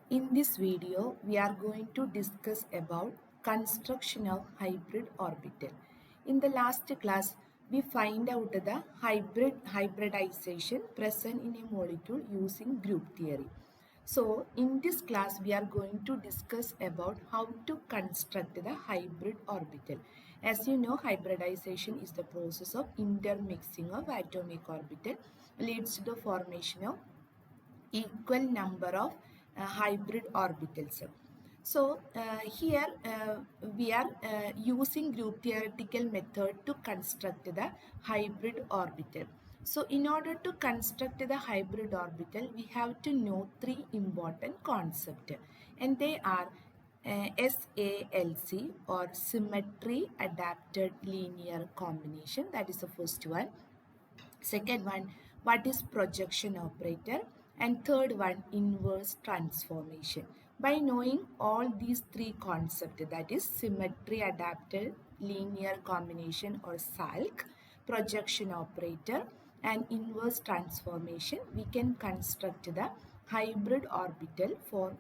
In this video, we are going to discuss about construction of hybrid orbital. In the last class, we find out the hybridization present in a molecule using group theory. So, in this class, we are going to discuss about how to construct the hybrid orbital. As you know, hybridization is the process of intermixing of atomic orbital leads to the formation of equal number of hybrid orbitals. So here we are using group theoretical method to construct the hybrid orbital. So in order to construct the hybrid orbital, we have to know three important concepts, and they are SALC or symmetry adapted linear combination. That is the first one. Second one, what is projection operator? And third one, inverse transformation. By knowing all these three concepts, that is symmetry adapted linear combination or SALC, projection operator, and inverse transformation, we can construct the hybrid orbital for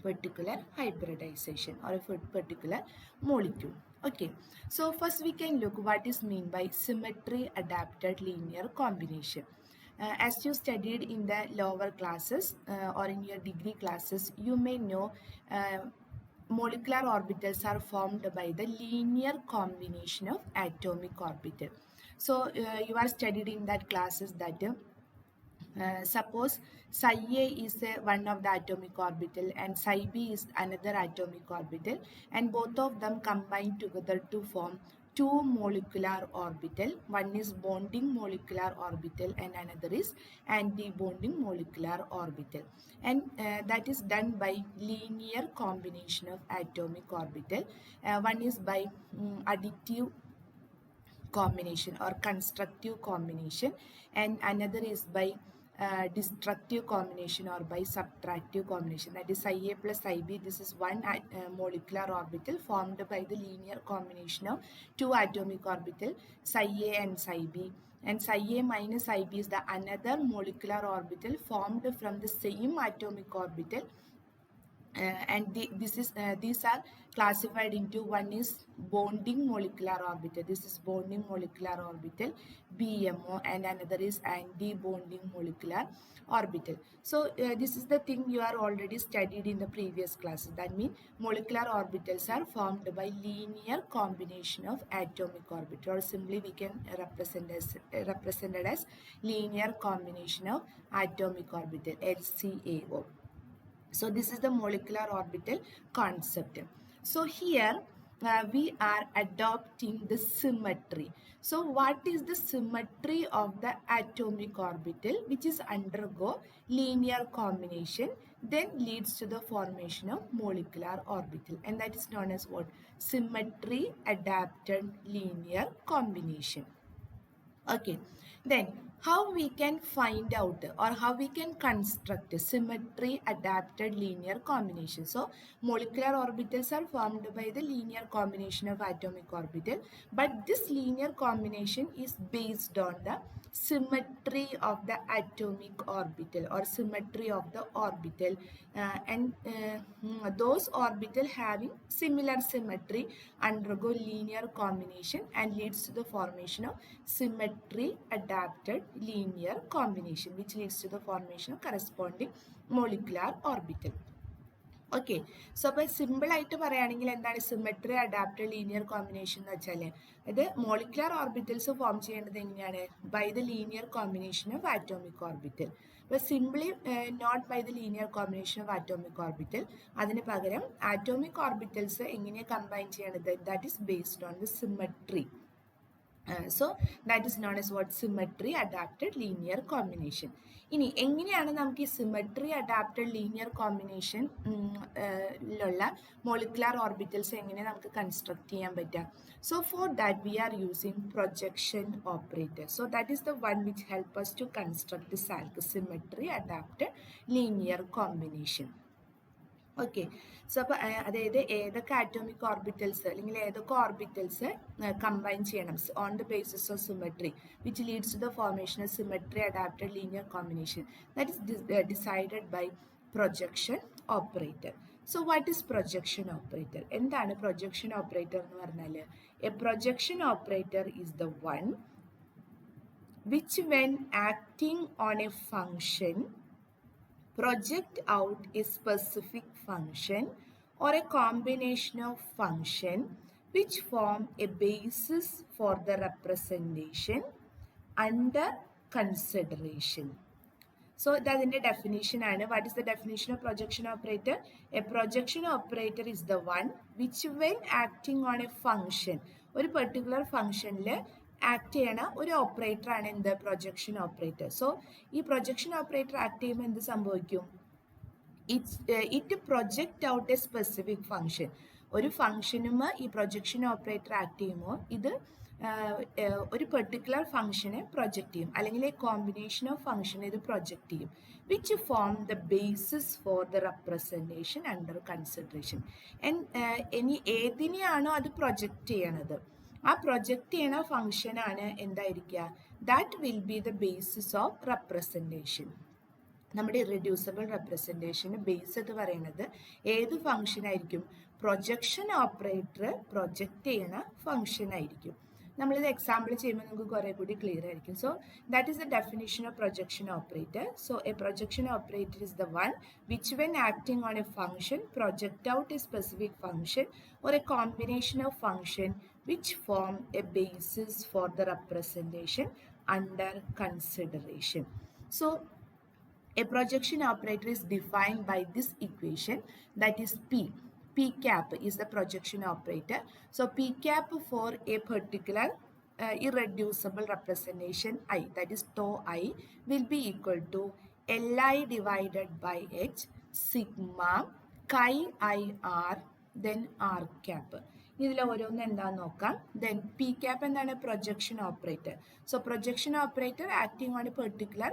particular hybridization or a particular molecule. Okay, so first we can look what is mean by symmetry adapted linear combination. As you studied in the lower classes or in your degree classes, you may know molecular orbitals are formed by the linear combination of atomic orbital. So you are studied in that classes that suppose psi A is one of the atomic orbital and psi B is another atomic orbital, and both of them combine together to form two molecular orbital. One is bonding molecular orbital and another is anti-bonding molecular orbital, and that is done by linear combination of atomic orbital. One is by additive combination or constructive combination, and another is by destructive combination or by subtractive combination, that is psi A plus psi B. This is one molecular orbital formed by the linear combination of two atomic orbital psi A and psi B, and psi A minus psi B is the another molecular orbital formed from the same atomic orbital. And these are classified into, one is bonding molecular orbital, this is bonding molecular orbital BMO, and another is anti-bonding molecular orbital. So this is the thing you are already studied in the previous classes. That means molecular orbitals are formed by linear combination of atomic orbital, or simply we can represented as linear combination of atomic orbital, LCAO. So this is the molecular orbital concept. So here we are adopting the symmetry. So what is the symmetry of the atomic orbital, which is undergo linear combination, then leads to the formation of molecular orbital, and that is known as what? Symmetry adapted linear combination. Okay, then how we can find out or how we can construct a symmetry adapted linear combination. So molecular orbitals are formed by the linear combination of atomic orbital, but this linear combination is based on the symmetry of the atomic orbital or symmetry of the orbital, and those orbital having similar symmetry undergo linear combination and leads to the formation of symmetry adapted linear combination, which leads to the formation of corresponding molecular orbital. Okay, so അപ്പോൾ സിമ്പിളായിട്ട് പറയുകയാണെങ്കിൽ എന്താണ് symmetry adapted linear combination എന്ന് വെച്ചാൽ ഇത് molecular orbitals form ചെയ്യേണ്ടത് എങ്ങനെയാണ്? By the linear combination of atomic orbital. അപ്പോൾ simply not by the linear combination of atomic orbital, അതിന് പകരം ആറ്റോമിക് ഓർബിറ്റൽസ് എങ്ങനെയാണ് കമ്പൈൻ ചെയ്യേണ്ടത്? That is based on the symmetry. So that is known as what? Symmetry adapted linear combination. ഇനി എങ്ങനെയാണ് നമുക്ക് ഈ symmetry adapted linear combination ലുള്ള molecular orbitals എങ്ങനെ നമുക്ക് കൺസ്ട്രക്ട് ചെയ്യാൻ പറ്റുക? So for that we are using projection operator. So that is the one which help us to construct the symmetry adapted linear combination. Okay, so അപ്പോൾ അതായത് ഏതൊക്കെ atomic orbitals അല്ലെങ്കിൽ ഏതൊക്കെ ഓർബിറ്റൽസ് കമ്പൈൻ ചെയ്യണം on the basis of symmetry which leads to the formation of symmetry adapted linear combination, that is decided by projection operator. So what is projection operator? എന്താണ് projection operator എന്ന് പറഞ്ഞാൽ a projection operator is the one which when acting on a function project out a specific function or a combination of function which form a basis for the representation under consideration. So that's the definition. What is the definition of projection operator? A projection operator is the one which when acting on a function, ഒരു particular function act ചെയ്യണ ഒരു operator ആണ് എന്ത് projection operator. So ഈ projection operator act ചെയ്യുമ്പോൾ എന്ത് സംഭവിക്കും? It project out A specific function. ഒരു ഫംഗ്ഷനുമ ഈ പ്രൊജക്ഷൻ ഓപ്പറേറ്റർ ആക്ട് ചെയ്യുമ്പോൾ ഇത് ഒരു പെർട്ടിക്കുലർ ഫംഗ്ഷനെ പ്രൊജക്റ്റ് ചെയ്യും, അല്ലെങ്കിൽ എ കോമ്പിനേഷൻ ഓഫ് ഫംഗ്ഷൻ ഇത് പ്രൊജക്റ്റ് ചെയ്യും, which form the basis for the representation under consideration. ഇനി ഏതിനെയാണോ അത് പ്രൊജക്റ്റ് ചെയ്യണത്, ആ പ്രൊജക്റ്റ് ചെയ്യണ ഫംഗ്ഷനാണ് എന്തായിരിക്കുക? That will be the basis of representation. നമ്മുടെ ഇറെഡ്യൂസിബിൾ റെപ്രസെൻറ്റേഷന് ബേസ് എന്ന് പറയുന്നത് ഏത് ഫംഗ്ഷൻ ആയിരിക്കും? പ്രൊജക്ഷൻ ഓപ്പറേറ്റർ പ്രൊജക്റ്റ് ചെയ്യണ ഫംഗ്ഷൻ ആയിരിക്കും. നമ്മളിത് എക്സാമ്പിൾ ചെയ്യുമ്പോൾ നമുക്ക് കുറേ കൂടി ക്ലിയർ ആയിരിക്കും. So that is the definition of projection operator. So A projection operator is the one which when acting on A function project out A specific function or A combination of function which form a basis for the representation under consideration. So a projection operator is defined by this equation, that is P. P cap is the projection operator. So P cap for a particular irreducible representation I, that is tau I, will be equal to Li divided by H sigma chi I r then r cap. ഇതിൽ ഓരോന്ന് എന്താന്ന് നോക്കാം. Then P cap എന്താണ്? Projection operator. So projection operator acting on a particular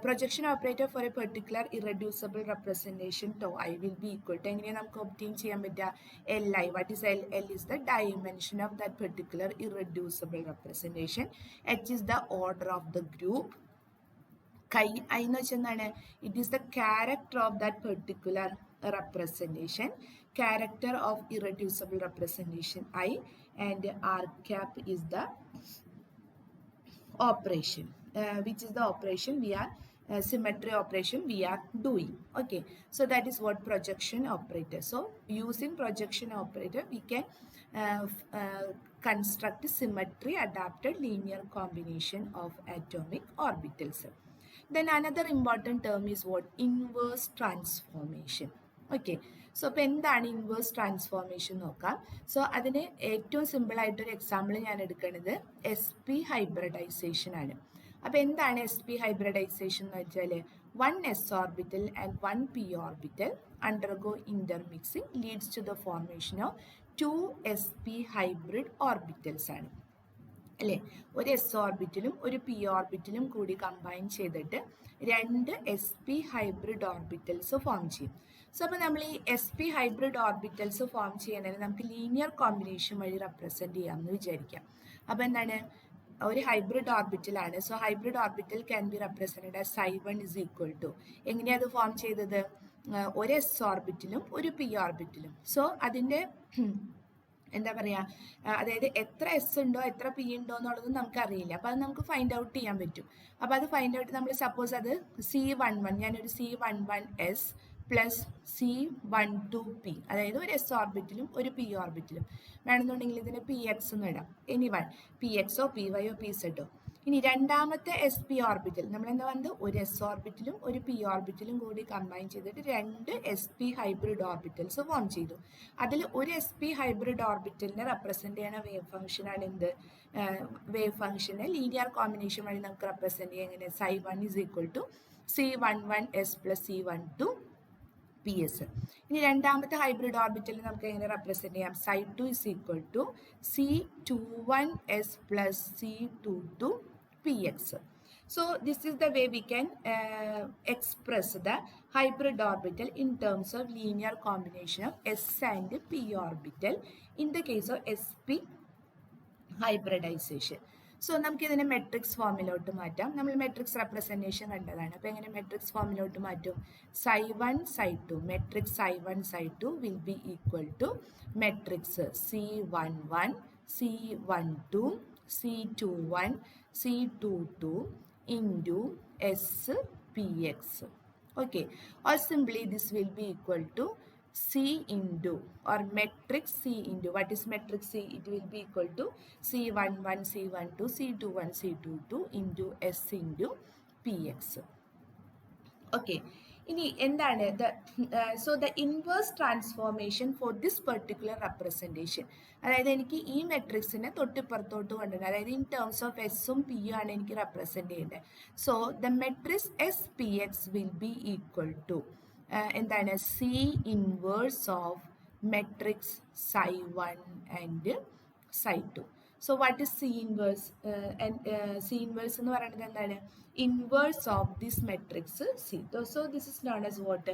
projection operator for a particular irreducible representation to I will be equal to എങ്ങനെയാണ് നമുക്ക് obtain ചെയ്യാൻ പറ്റുക? L I. What is L? L is the dimension of that particular irreducible representation. H is the order of the group. Chi I എന്ന് വെച്ചാൽ എന്താണ്? It is the character of that particular representation, character of irreducible representation I, and r cap is the operation, which is the operation we are symmetry operation we are doing. Okay, so that is what projection operator. So using projection operator we can construct symmetry adapted linear combination of atomic orbitals. Then another important term is what? Inverse transformation. Okay, so അപ്പോൾ എന്താണ് inverse transformation നോക്കാം. So അതിന് ഏറ്റവും സിമ്പിളായിട്ടൊരു example ഞാൻ എടുക്കുന്നത് S P hybridisation ആണ്. അപ്പോൾ എന്താണ് എസ് പി ഹൈബ്രിഡൈസേഷൻ എന്ന് വെച്ചാൽ one S orbital and one P orbital undergo intermixing leads to the formation of two S P hybrid orbitals ആണ്. അല്ലേ, ഒരു എസ് ഓർബിറ്റലും ഒരു പി ഓർബിറ്റലും കൂടി കമ്പൈൻ ചെയ്തിട്ട് രണ്ട് S P hybrid orbitals form ചെയ്യും. സോ അപ്പോൾ നമ്മൾ ഈ S P hybrid orbitals form ചെയ്യുന്നതിന് നമുക്ക് ലീനിയർ കോമ്പിനേഷൻ വഴി റെപ്രസെൻറ്റ് ചെയ്യാമെന്ന് വിചാരിക്കാം. അപ്പോൾ എന്താണ്? ഒരു ഹൈബ്രിഡ് ഓർബിറ്റലാണ്. So hybrid orbital can be represented as ψ1 is equal to എങ്ങനെയാണ് അത് ഫോം ചെയ്തത്? ഒരു എസ് ഓർബിറ്റലും ഒരു പി ഓർബിറ്റലും. സോ അതിൻ്റെ എന്താ പറയുക, അതായത് എത്ര എസ് ഉണ്ടോ എത്ര പി ഉണ്ടോ എന്നുള്ളത് നമുക്കറിയില്ല. അപ്പോൾ അത് നമുക്ക് ഫൈൻഡ് ഔട്ട് ചെയ്യാൻ പറ്റും. അപ്പോൾ അത് ഫൈൻഡ് ഔട്ട് നമ്മൾ സപ്പോസ് അത് C11 ഞാനൊരു C11S പ്ലസ് C12P, അതായത് ഒരു എസ് ഓർബിറ്റിലും ഒരു പി ഓർബിറ്റിലും വേണമെന്നുണ്ടെങ്കിൽ ഇതിന് PX എന്ന് ഇടാം. ഇനി PX PY PZ. ഇനി രണ്ടാമത്തെ എസ് പി ഓർബിറ്റൽ നമ്മളെന്താ പറഞ്ഞത്? ഒരു എസ് ഓർബിറ്റിലും ഒരു പി ഓർബിറ്റിലും കൂടി കമ്പൈൻ ചെയ്തിട്ട് രണ്ട് S P hybrid orbitals form ചെയ്തു. അതിൽ ഒരു എസ് പി ഹൈബ്രിഡ് ഓർബിറ്റലിനെ റെപ്രസെൻറ്റ് ചെയ്യണ വേവ് ഫംഗ്ഷനാണ് എന്ത്? വേവ് ഫംഗ്ഷനെ ലീനിയർ കോമ്പിനേഷൻ വഴി നമുക്ക് റെപ്രസെൻറ്റ് ചെയ്യാം. എങ്ങനെ? ψ1 is equal to C11S plus C12PS. ഇനി രണ്ടാമത്തെ ഹൈബ്രിഡ് ഓർബിറ്റൽ നമുക്ക് എങ്ങനെ റെപ്രസെൻറ്റ് ചെയ്യാം? ψ2 is equal to C21S plus C22PX. So this is the way we can express the hybrid orbital in terms of linear combination of S and P orbital in the case of sp hybridization. So നമുക്ക് ഇതിനെ matrix ഫോമിലോട്ട് മാറ്റാം. നമ്മൾ matrix representation കണ്ടതാണ്. അപ്പോൾ എങ്ങനെ matrix ഫോമിലോട്ട് മാറ്റും? Psi1 Psi2 matrix Psi1 Psi2 will be equal to matrix C11 C12 C21 C22 into SPX. Okay, or simply this will be equal to C into, or matrix C into, what is matrix C? It will be equal to C11 C12 C21 C22 into S into PX. Okay, ഇനി എന്താണ് so the inverse transformation for this particular representation, അതായത് എനിക്ക് ഈ മെട്രിക്സിനെ തൊട്ടിപ്പുറത്തോട്ട് കൊണ്ടുവരണം, അതായത് in terms of എസും പിയും ആണ് എനിക്ക് റെപ്രസെൻറ്റ് ചെയ്യേണ്ടത്. So the matrix S P X will be equal to എന്താണ് C inverse of matrix Psi1 and Psi2. So what is C inverse? C inverse എന്ന് പറയുന്നത് എന്താണ്? Inverse of this matrix C. So this is known as what?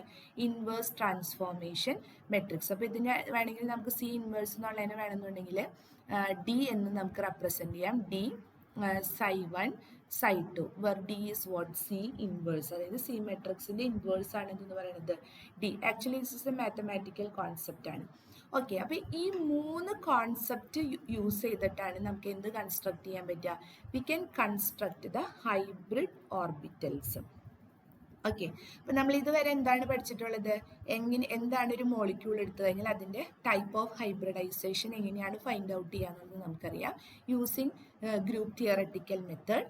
Inverse transformation matrix. അപ്പോൾ ഇതിനെ വേണമെങ്കിൽ നമുക്ക് C inverse എന്നുള്ളതിനെ വേണമെന്നുണ്ടെങ്കിൽ D എന്ന് നമുക്ക് റെപ്രസെൻറ്റ് ചെയ്യാം. D Psi1 Psi2 where D is what? C inverse. അതായത് C മെട്രിക്സിൻ്റെ ഇൻവേഴ്സ് ആണ് എന്ന് പറയുന്നത് D. Actually this is A mathematical concept ആണ്. ഓക്കെ, അപ്പോൾ ഈ മൂന്ന് കോൺസെപ്റ്റ് യൂസ് ചെയ്തിട്ടാണ് നമുക്ക് എന്ത് കൺസ്ട്രക്ട് ചെയ്യാൻ പറ്റുക? We can construct the hybrid orbitals. Okay, അപ്പോൾ നമ്മൾ ഇതുവരെ എന്താണ് പഠിച്ചിട്ടുള്ളത്? എന്താണ് ഒരു മോളിക്യൂൾ എടുത്തു കഴിഞ്ഞാൽ അതിൻ്റെ ടൈപ്പ് ഓഫ് ഹൈബ്രിഡൈസേഷൻ എങ്ങനെയാണ് ഫൈൻഡ് ഔട്ട് ചെയ്യാന്നുള്ളത് നമുക്കറിയാം using group theoretical method.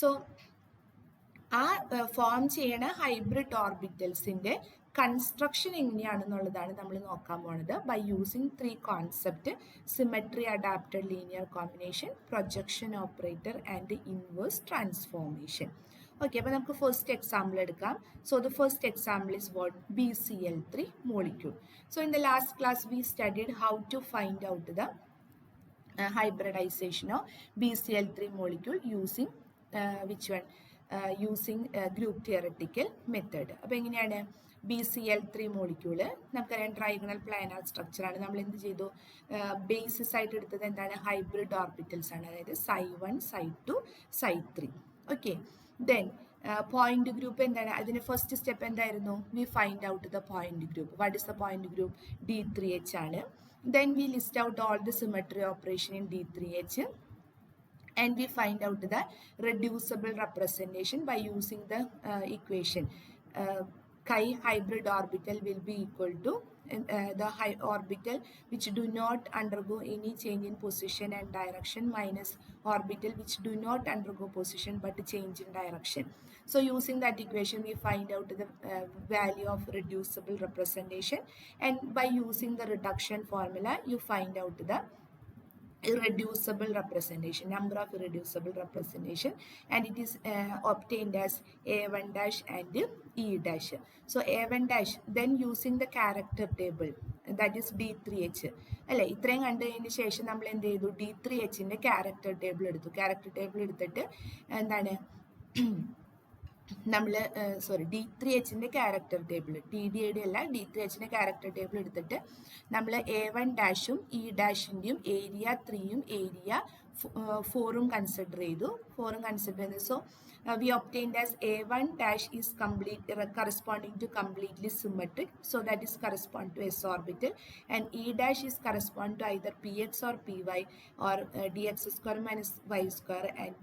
So ആ ഫോം ചെയ്യണ ഹൈബ്രിഡ് ഓർബിറ്റൽസിൻ്റെ കൺസ്ട്രക്ഷൻ എങ്ങനെയാണെന്നുള്ളതാണ് നമ്മൾ നോക്കാൻ പോണത്. By using 3 concept: symmetry adapted linear combination, projection operator and inverse transformation. Okay, അപ്പോൾ നമുക്ക് ഫസ്റ്റ് എക്സാമ്പിൾ എടുക്കാം. So the first example is what? BCl3 molecule. So in the last class we studied how to find out the hybridization of BCl3 molecule using which one? Using group theoretical method. അപ്പോൾ എങ്ങനെയാണ് BCl3 molecule? നമുക്കറിയാം trigonal planar സ്ട്രക്ചറാണ്. നമ്മൾ എന്ത് ചെയ്തു? Basis ആയിട്ട് എടുത്തത് എന്താണ്? Hybrid orbitals ആണ്, അതായത് Psi1 Psi2 Psi3. Okay, then point group എന്താണ്? അതിന് ഫസ്റ്റ് സ്റ്റെപ്പ് എന്തായിരുന്നു? We find out the point group. What is the point group? D3H ആണ്. Then we list out all the symmetry operation in D3H. And we find out the reducible representation by using the equation. Chi hybrid orbital will be equal to the orbital which do not undergo any change in position and direction minus orbital which do not undergo position but change in direction. So using that equation we find out the value of reducible representation, and by using the reduction formula you find out the irreducible representation, number of irreducible representation, and it is obtained as A1 dash and E dash. So A1 dash, then using the character table, that is D3H അല്ലേ? ഇത്രയും കണ്ടതിന് ശേഷം നമ്മൾ എന്ത് ചെയ്തു? D3Hൻ്റെ character table എടുത്തു. Character table എടുത്തിട്ട് എന്താണ് നമ്മൾ D3Hൻ്റെ ക്യാരക്ടർ ടേബിൾ, TDAD അല്ല, D3Hൻ്റെ ക്യാരക്ടർ ടേബിൾ എടുത്തിട്ട് നമ്മൾ A1 ഡാഷും E ഡാഷിൻ്റെയും ഏരിയ 3യും ഏരിയ 4ഉം കൺസിഡർ ചെയ്തു. So we obtained as A1 dash is complete corresponding to completely symmetric, so that is correspond to S orbital, and E dash is correspond to either Px or Py or dx square minus y square and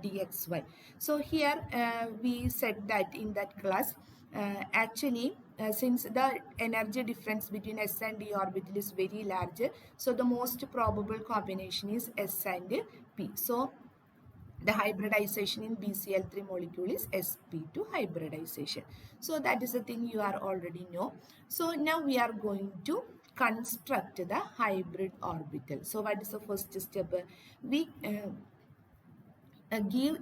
dxy. So here we said that in that class actually since the energy difference between S and D orbital is very large, so the most probable combination is S and P. So the hybridization in BCl3 molecule is sp2 hybridization. So that is the thing you are already know. So now we are going to construct the hybrid orbital. So what is the first step? We give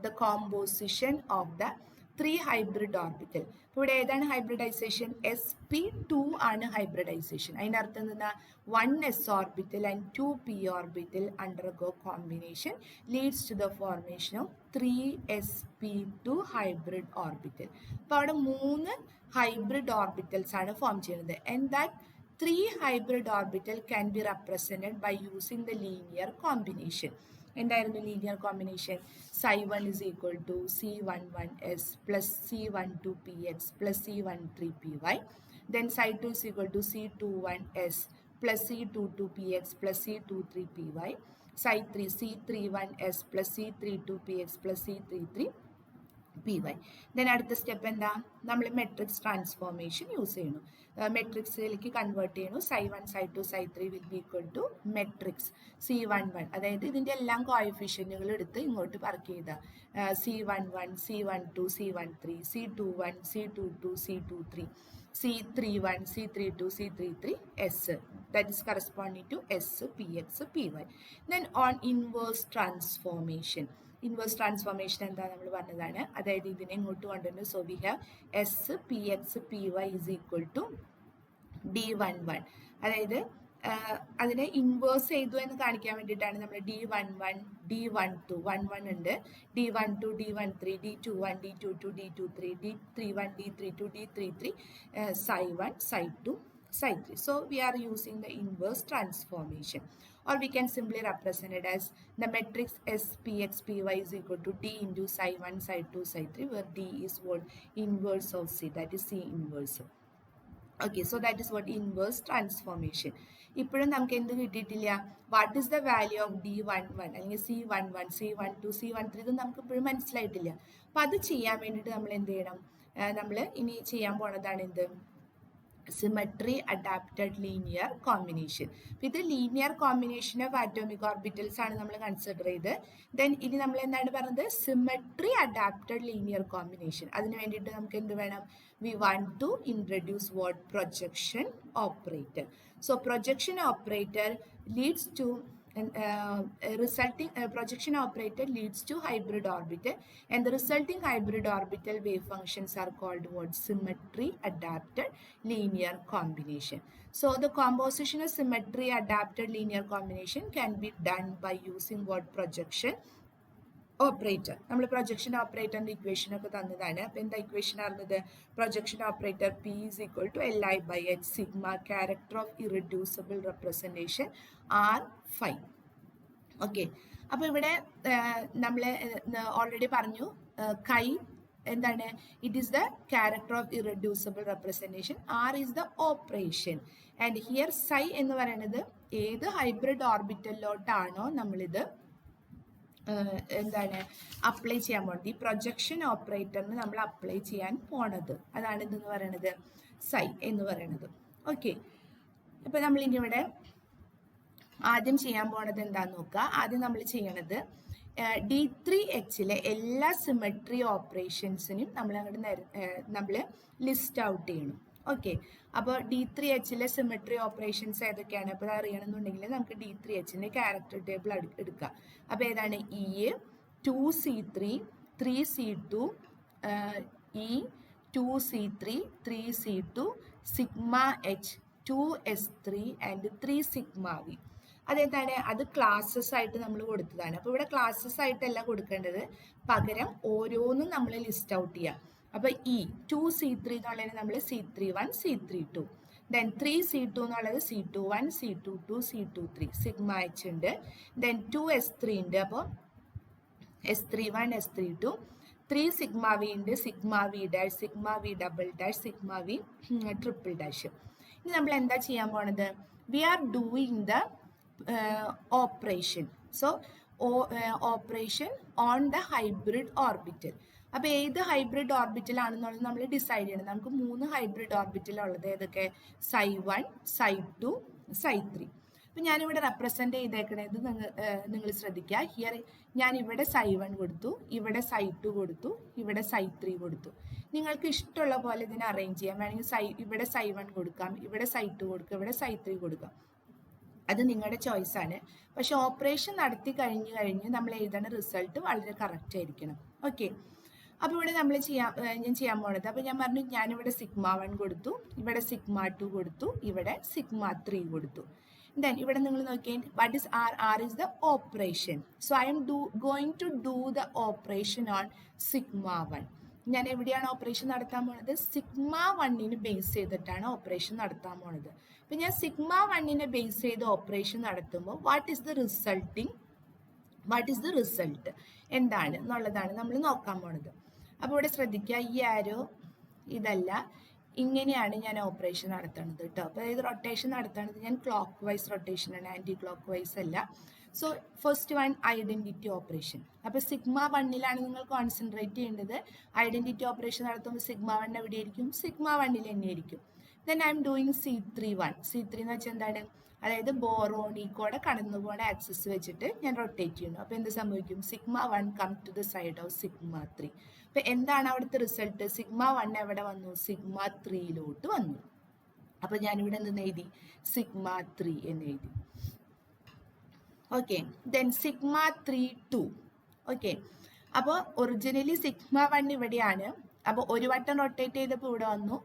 the composition of the 3 hybrid orbital. ഇവിടെ ഏതാണ് hybridisation? sp2 ആണ് hybridisation. അതിൻ്റെ അർത്ഥം എന്താ? 1 s orbital and 2 p orbital undergo combination leads to the formation of 3 sp2 hybrid orbital. അപ്പോൾ അവിടെ 3 hybrid orbitals ആണ് form ചെയ്യുന്നത്. and that 3 hybrid orbital can be represented by using the linear combination. എന്തായിരുന്നു linear combination? Psi1 is equal to C11S plus C12PX plus C13PY. Then Psi2 is equal to C21S plus C22PX plus C23PY. Psi3 C31S plus C32PX plus C33PY. Then അടുത്ത step എന്താ? നമ്മൾ matrix transformation use ചെയ്യണം. മെട്രിക്സിലേക്ക് convert ചെയ്യണം. Psi1 Psi2 Psi3 will be equal to matrix C11. അതായത് ഇതിൻ്റെ എല്ലാം കോഎഫിഷ്യൻറ്റുകൾ എടുത്ത് ഇങ്ങോട്ട് വർക്ക് ചെയ്താൽ C11 C12 C13 C21 C22 C23 C31 C32 C33 S, that is corresponding to S Px Py. Then on inverse transformation, inverse transformation എന്താ നമ്മൾ പറഞ്ഞതാണ്, അതായത് ഇതിനെ ഇങ്ങോട്ട് കൊണ്ടുവരുന്നു. So we have S P X P Y is equal to D11. അതായത് അതിനെ inverse ചെയ്തു എന്ന് കാണിക്കാൻ വേണ്ടിയിട്ടാണ് നമ്മൾ D11 D12 11 ഉണ്ട്, D12 D13 D21 D22 D23 D31 D32 D33 Psi1 Psi2 Psi3. So we are using the inverse transformation, or we can simply represent it as the matrix S Px Py is equal to D into Psi1 Psi2 Psi3, where D is what? Inverse of C, that is C inverse. Okay, so that is what inverse transformation. ഇപ്പോഴും നമുക്ക് എന്ത് കിട്ടിയിട്ടില്ല? What is the value of D11 അല്ലെങ്കിൽ C11 C12 C13 ഇത് നമുക്ക് ഇപ്പോഴും മനസ്സിലായിട്ടില്ല. അപ്പം അത് ചെയ്യാൻ വേണ്ടിയിട്ട് നമ്മൾ എന്ത് ചെയ്യണം? നമ്മൾ ഇനി ചെയ്യാൻ പോണതാണ് എന്ത്? Symmetry adapted linear combination. ഇത് linear combination of atomic orbitals ആണ് നമ്മൾ കൺസിഡർ ചെയ്ത്. ദെൻ ഇനി നമ്മൾ എന്താണ് പറയുന്നത്? Symmetry adapted linear combination. അതിന് വേണ്ടിയിട്ട് നമുക്ക് എന്ത് വേണം? We want to introduce what? Projection operator. So projection operator leads to projection operator leads to hybrid orbital, and the resulting hybrid orbital wave functions are called what? Symmetry adapted linear combination. So the composition of symmetry adapted linear combination can be done by using what? Projection operator. നമ്മൾ projection ഓപ്പറേറ്ററിന്റെ equation ഒക്കെ തന്നതാണ്. അപ്പം എന്താ equation ആയിരുന്നത്? Projection operator P is equal to Li/H sigma, character of irreducible representation R phi. Okay, അപ്പോൾ ഇവിടെ നമ്മൾ already പറഞ്ഞു കൈ എന്താണ്? It is the character of irreducible representation. R is the operation. And here psi എന്ന് പറയുന്നത് ഏത് hybrid ഓർബിറ്റലിലോട്ടാണോ നമ്മളിത് എന്താണ് അപ്ലൈ ചെയ്യാൻ പോണത്, ഈ പ്രൊജക്ഷൻ ഓപ്പറേറ്ററിന് നമ്മൾ അപ്ലൈ ചെയ്യാൻ പോണത്, അതാണ് ഇതെന്ന് പറയണത് സൈ എന്ന് പറയണത്. ഓക്കെ, ഇപ്പം നമ്മളിനി ഇവിടെ ആദ്യം ചെയ്യാൻ പോണത് എന്താന്ന് നോക്കുക. ആദ്യം നമ്മൾ ചെയ്യണത് D3Hലെ എല്ലാ സിമെട്രി ഓപ്പറേഷൻസിനും നമ്മൾ ലിസ്റ്റ് ഔട്ട് ചെയ്യണം. ഓക്കെ, അപ്പോൾ D3Hലെ സിമെട്രി ഓപ്പറേഷൻസ് ഏതൊക്കെയാണ്? അപ്പോൾ അറിയണമെന്നുണ്ടെങ്കിൽ നമുക്ക് D3Hന്റെ ക്യാരക്ടർ ടേബിൾ എടുക്കാം. അപ്പോൾ ഏതാണ്? E 2C3 3C2 E 2C3 3C2 sigma H 2S3 and 3 sigma V. അതെന്താണ്? അത് ക്ലാസ്സസ് ആയിട്ട് നമ്മൾ കൊടുത്തതാണ്. അപ്പോൾ ഇവിടെ ക്ലാസ്സസ് ആയിട്ടല്ല കൊടുക്കേണ്ടത്, പകരം ഓരോന്നും നമ്മൾ ലിസ്റ്റ് ഔട്ട് ചെയ്യാം. അപ്പോൾ E 2C3 എന്നുള്ളതിന് നമ്മൾ C31 C32, ദെൻ 3C2 എന്നുള്ളത് C21 C22 C23 sigma H ഉണ്ട്, ദെൻ 2S3 ഉണ്ട്, അപ്പോൾ S31 S32, 3 സിഗ്മ V ഉണ്ട്, sigma V dash sigma V double dash sigma V triple dash. ഇനി നമ്മൾ എന്താ ചെയ്യാൻ പോണത്? We are doing the operation. So operation on the hybrid orbital. അപ്പോൾ ഏത് ഹൈബ്രിഡ് ഓർബിറ്റൽ ആണെന്നുള്ളത് നമ്മൾ ഡിസൈഡ് ചെയ്യണം. നമുക്ക് 3 ഹൈബ്രിഡ് ഓർബിറ്റൽ ഉള്ളത് ഏതൊക്കെ? Psi1 Psi2 Psi3. അപ്പം ഞാനിവിടെ റെപ്രസെൻ്റ് ചെയ്തേക്കണത് നിങ്ങൾ ശ്രദ്ധിക്കുക. ഹിയർ ഞാൻ ഇവിടെ Psi1 കൊടുത്തു, ഇവിടെ Psi2 കൊടുത്തു, ഇവിടെ Psi3 കൊടുത്തു. നിങ്ങൾക്ക് ഇഷ്ടമുള്ള പോലെ ഇതിനെ അറേഞ്ച് ചെയ്യാം. വേണമെങ്കിൽ ഇവിടെ Psi1 കൊടുക്കാം, ഇവിടെ Psi2 കൊടുക്കാം, ഇവിടെ Psi3 കൊടുക്കാം. അത് നിങ്ങളുടെ ചോയ്സാണ്. പക്ഷെ ഓപ്പറേഷൻ നടത്തി കഴിഞ്ഞ് നമ്മൾ എഴുതുന്ന റിസൾട്ട് വളരെ കറക്റ്റ് ആയിരിക്കണം. ഓക്കെ, അപ്പോൾ ഇവിടെ ഞാൻ ചെയ്യാൻ പോണത്, അപ്പോൾ ഞാൻ പറഞ്ഞു ഞാനിവിടെ സിഗ്മ 1 കൊടുത്തു, ഇവിടെ സിഗ്മ 2 കൊടുത്തു, ഇവിടെ സിഗ്മ 3 കൊടുത്തു. ദെൻ ഇവിടെ നിങ്ങൾ നോക്കിയാൽ what is R? R is the operation. So I am going to do the operation on sigma 1. ഞാൻ എവിടെയാണ് ഓപ്പറേഷൻ നടത്താൻ പോണത്? സിഗ്മ 1നെ ബേസ് ചെയ്തിട്ടാണ് ഓപ്പറേഷൻ നടത്താൻ പോണത്. അപ്പം ഞാൻ സിഗ്മ 1നെ ബേസ് ചെയ്ത് ഓപ്പറേഷൻ നടത്തുമ്പോൾ what is the resulting what is the result എന്താണ് എന്നുള്ളതാണ് നമ്മൾ നോക്കാൻ പോണത്. അപ്പോൾ ഇവിടെ ശ്രദ്ധിക്കുക, ഈ ആരോ ഇതല്ല, ഇങ്ങനെയാണ് ഞാൻ ഓപ്പറേഷൻ നടത്തുന്നത് കേട്ടോ. അപ്പോൾ ഇത് റൊട്ടേഷൻ നടത്തുന്നത് ഞാൻ ക്ലോക്ക് വൈസ് റൊട്ടേഷനാണ്, ആൻറ്റി ക്ലോക്ക് വൈസ് അല്ല. So first one identity operation. അപ്പോൾ സിഗ്മ വണ്ണിലാണ് നിങ്ങൾ കോൺസെൻട്രേറ്റ് ചെയ്യേണ്ടത്. ഐഡൻറ്റിറ്റി ഓപ്പറേഷൻ നടത്തുമ്പോൾ സിഗ്മ വൺ എവിടെയായിരിക്കും? സിഗ്മ വണ്ണിൽ തന്നെയായിരിക്കും. Then I am doing C3 എന്ന് വെച്ചാൽ എന്താണ്? അതായത് ബോറോണിക്കൂടെ കടന്നു പോണ ആക്സിസ് വെച്ചിട്ട് ഞാൻ റൊട്ടേറ്റ് ചെയ്യുന്നു. അപ്പോൾ എന്ത് സംഭവിക്കും? Sigma one come to the side of sigma 3. അപ്പോൾ എന്താണ് അവിടുത്തെ റിസൾട്ട്? സിഗ്മ വൺ എവിടെ വന്നു? സിഗ്മ 3 വന്നു. അപ്പോൾ ഞാനിവിടെ എന്തെന്ന് എഴുതി? സിഗ്മ 3 എന്ന് എഴുതി. Okay, then sigma 3 okay. അപ്പോൾ ഒറിജിനലി സിഗ്മ വൺ ഇവിടെയാണ്. അപ്പോൾ ഒരു വട്ടം റൊട്ടേറ്റ് ചെയ്തപ്പോൾ ഇവിടെ വന്നു.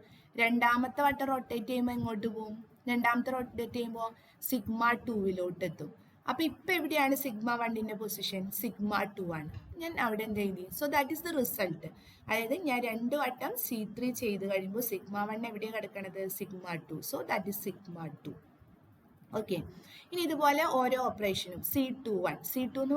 രണ്ടാമത്തെ വട്ടം റൊട്ടേറ്റ് ചെയ്യുമ്പോൾ എങ്ങോട്ട് പോകും? രണ്ടാമത്തെ റൊട്ടേറ്റ് ചെയ്യുമ്പോൾ സിഗ്മ 2 എത്തും. അപ്പോൾ ഇപ്പം എവിടെയാണ് സിഗ്മ വണ്ണിൻ്റെ പൊസിഷൻ? സിഗ്മ 2 ആണ്. ഞാൻ അവിടെ എന്ത് എഴുതി? So that is the result. അതായത് ഞാൻ 2 വട്ടം C3 ചെയ്ത് കഴിയുമ്പോൾ സിഗ്മ വൺ എവിടെയാണ് കിടക്കണത്? Sigma 2. So that is sigma 2. Okay, ഇനി ഇതുപോലെ ഓരോ ഓപ്പറേഷനും C2 എന്ന്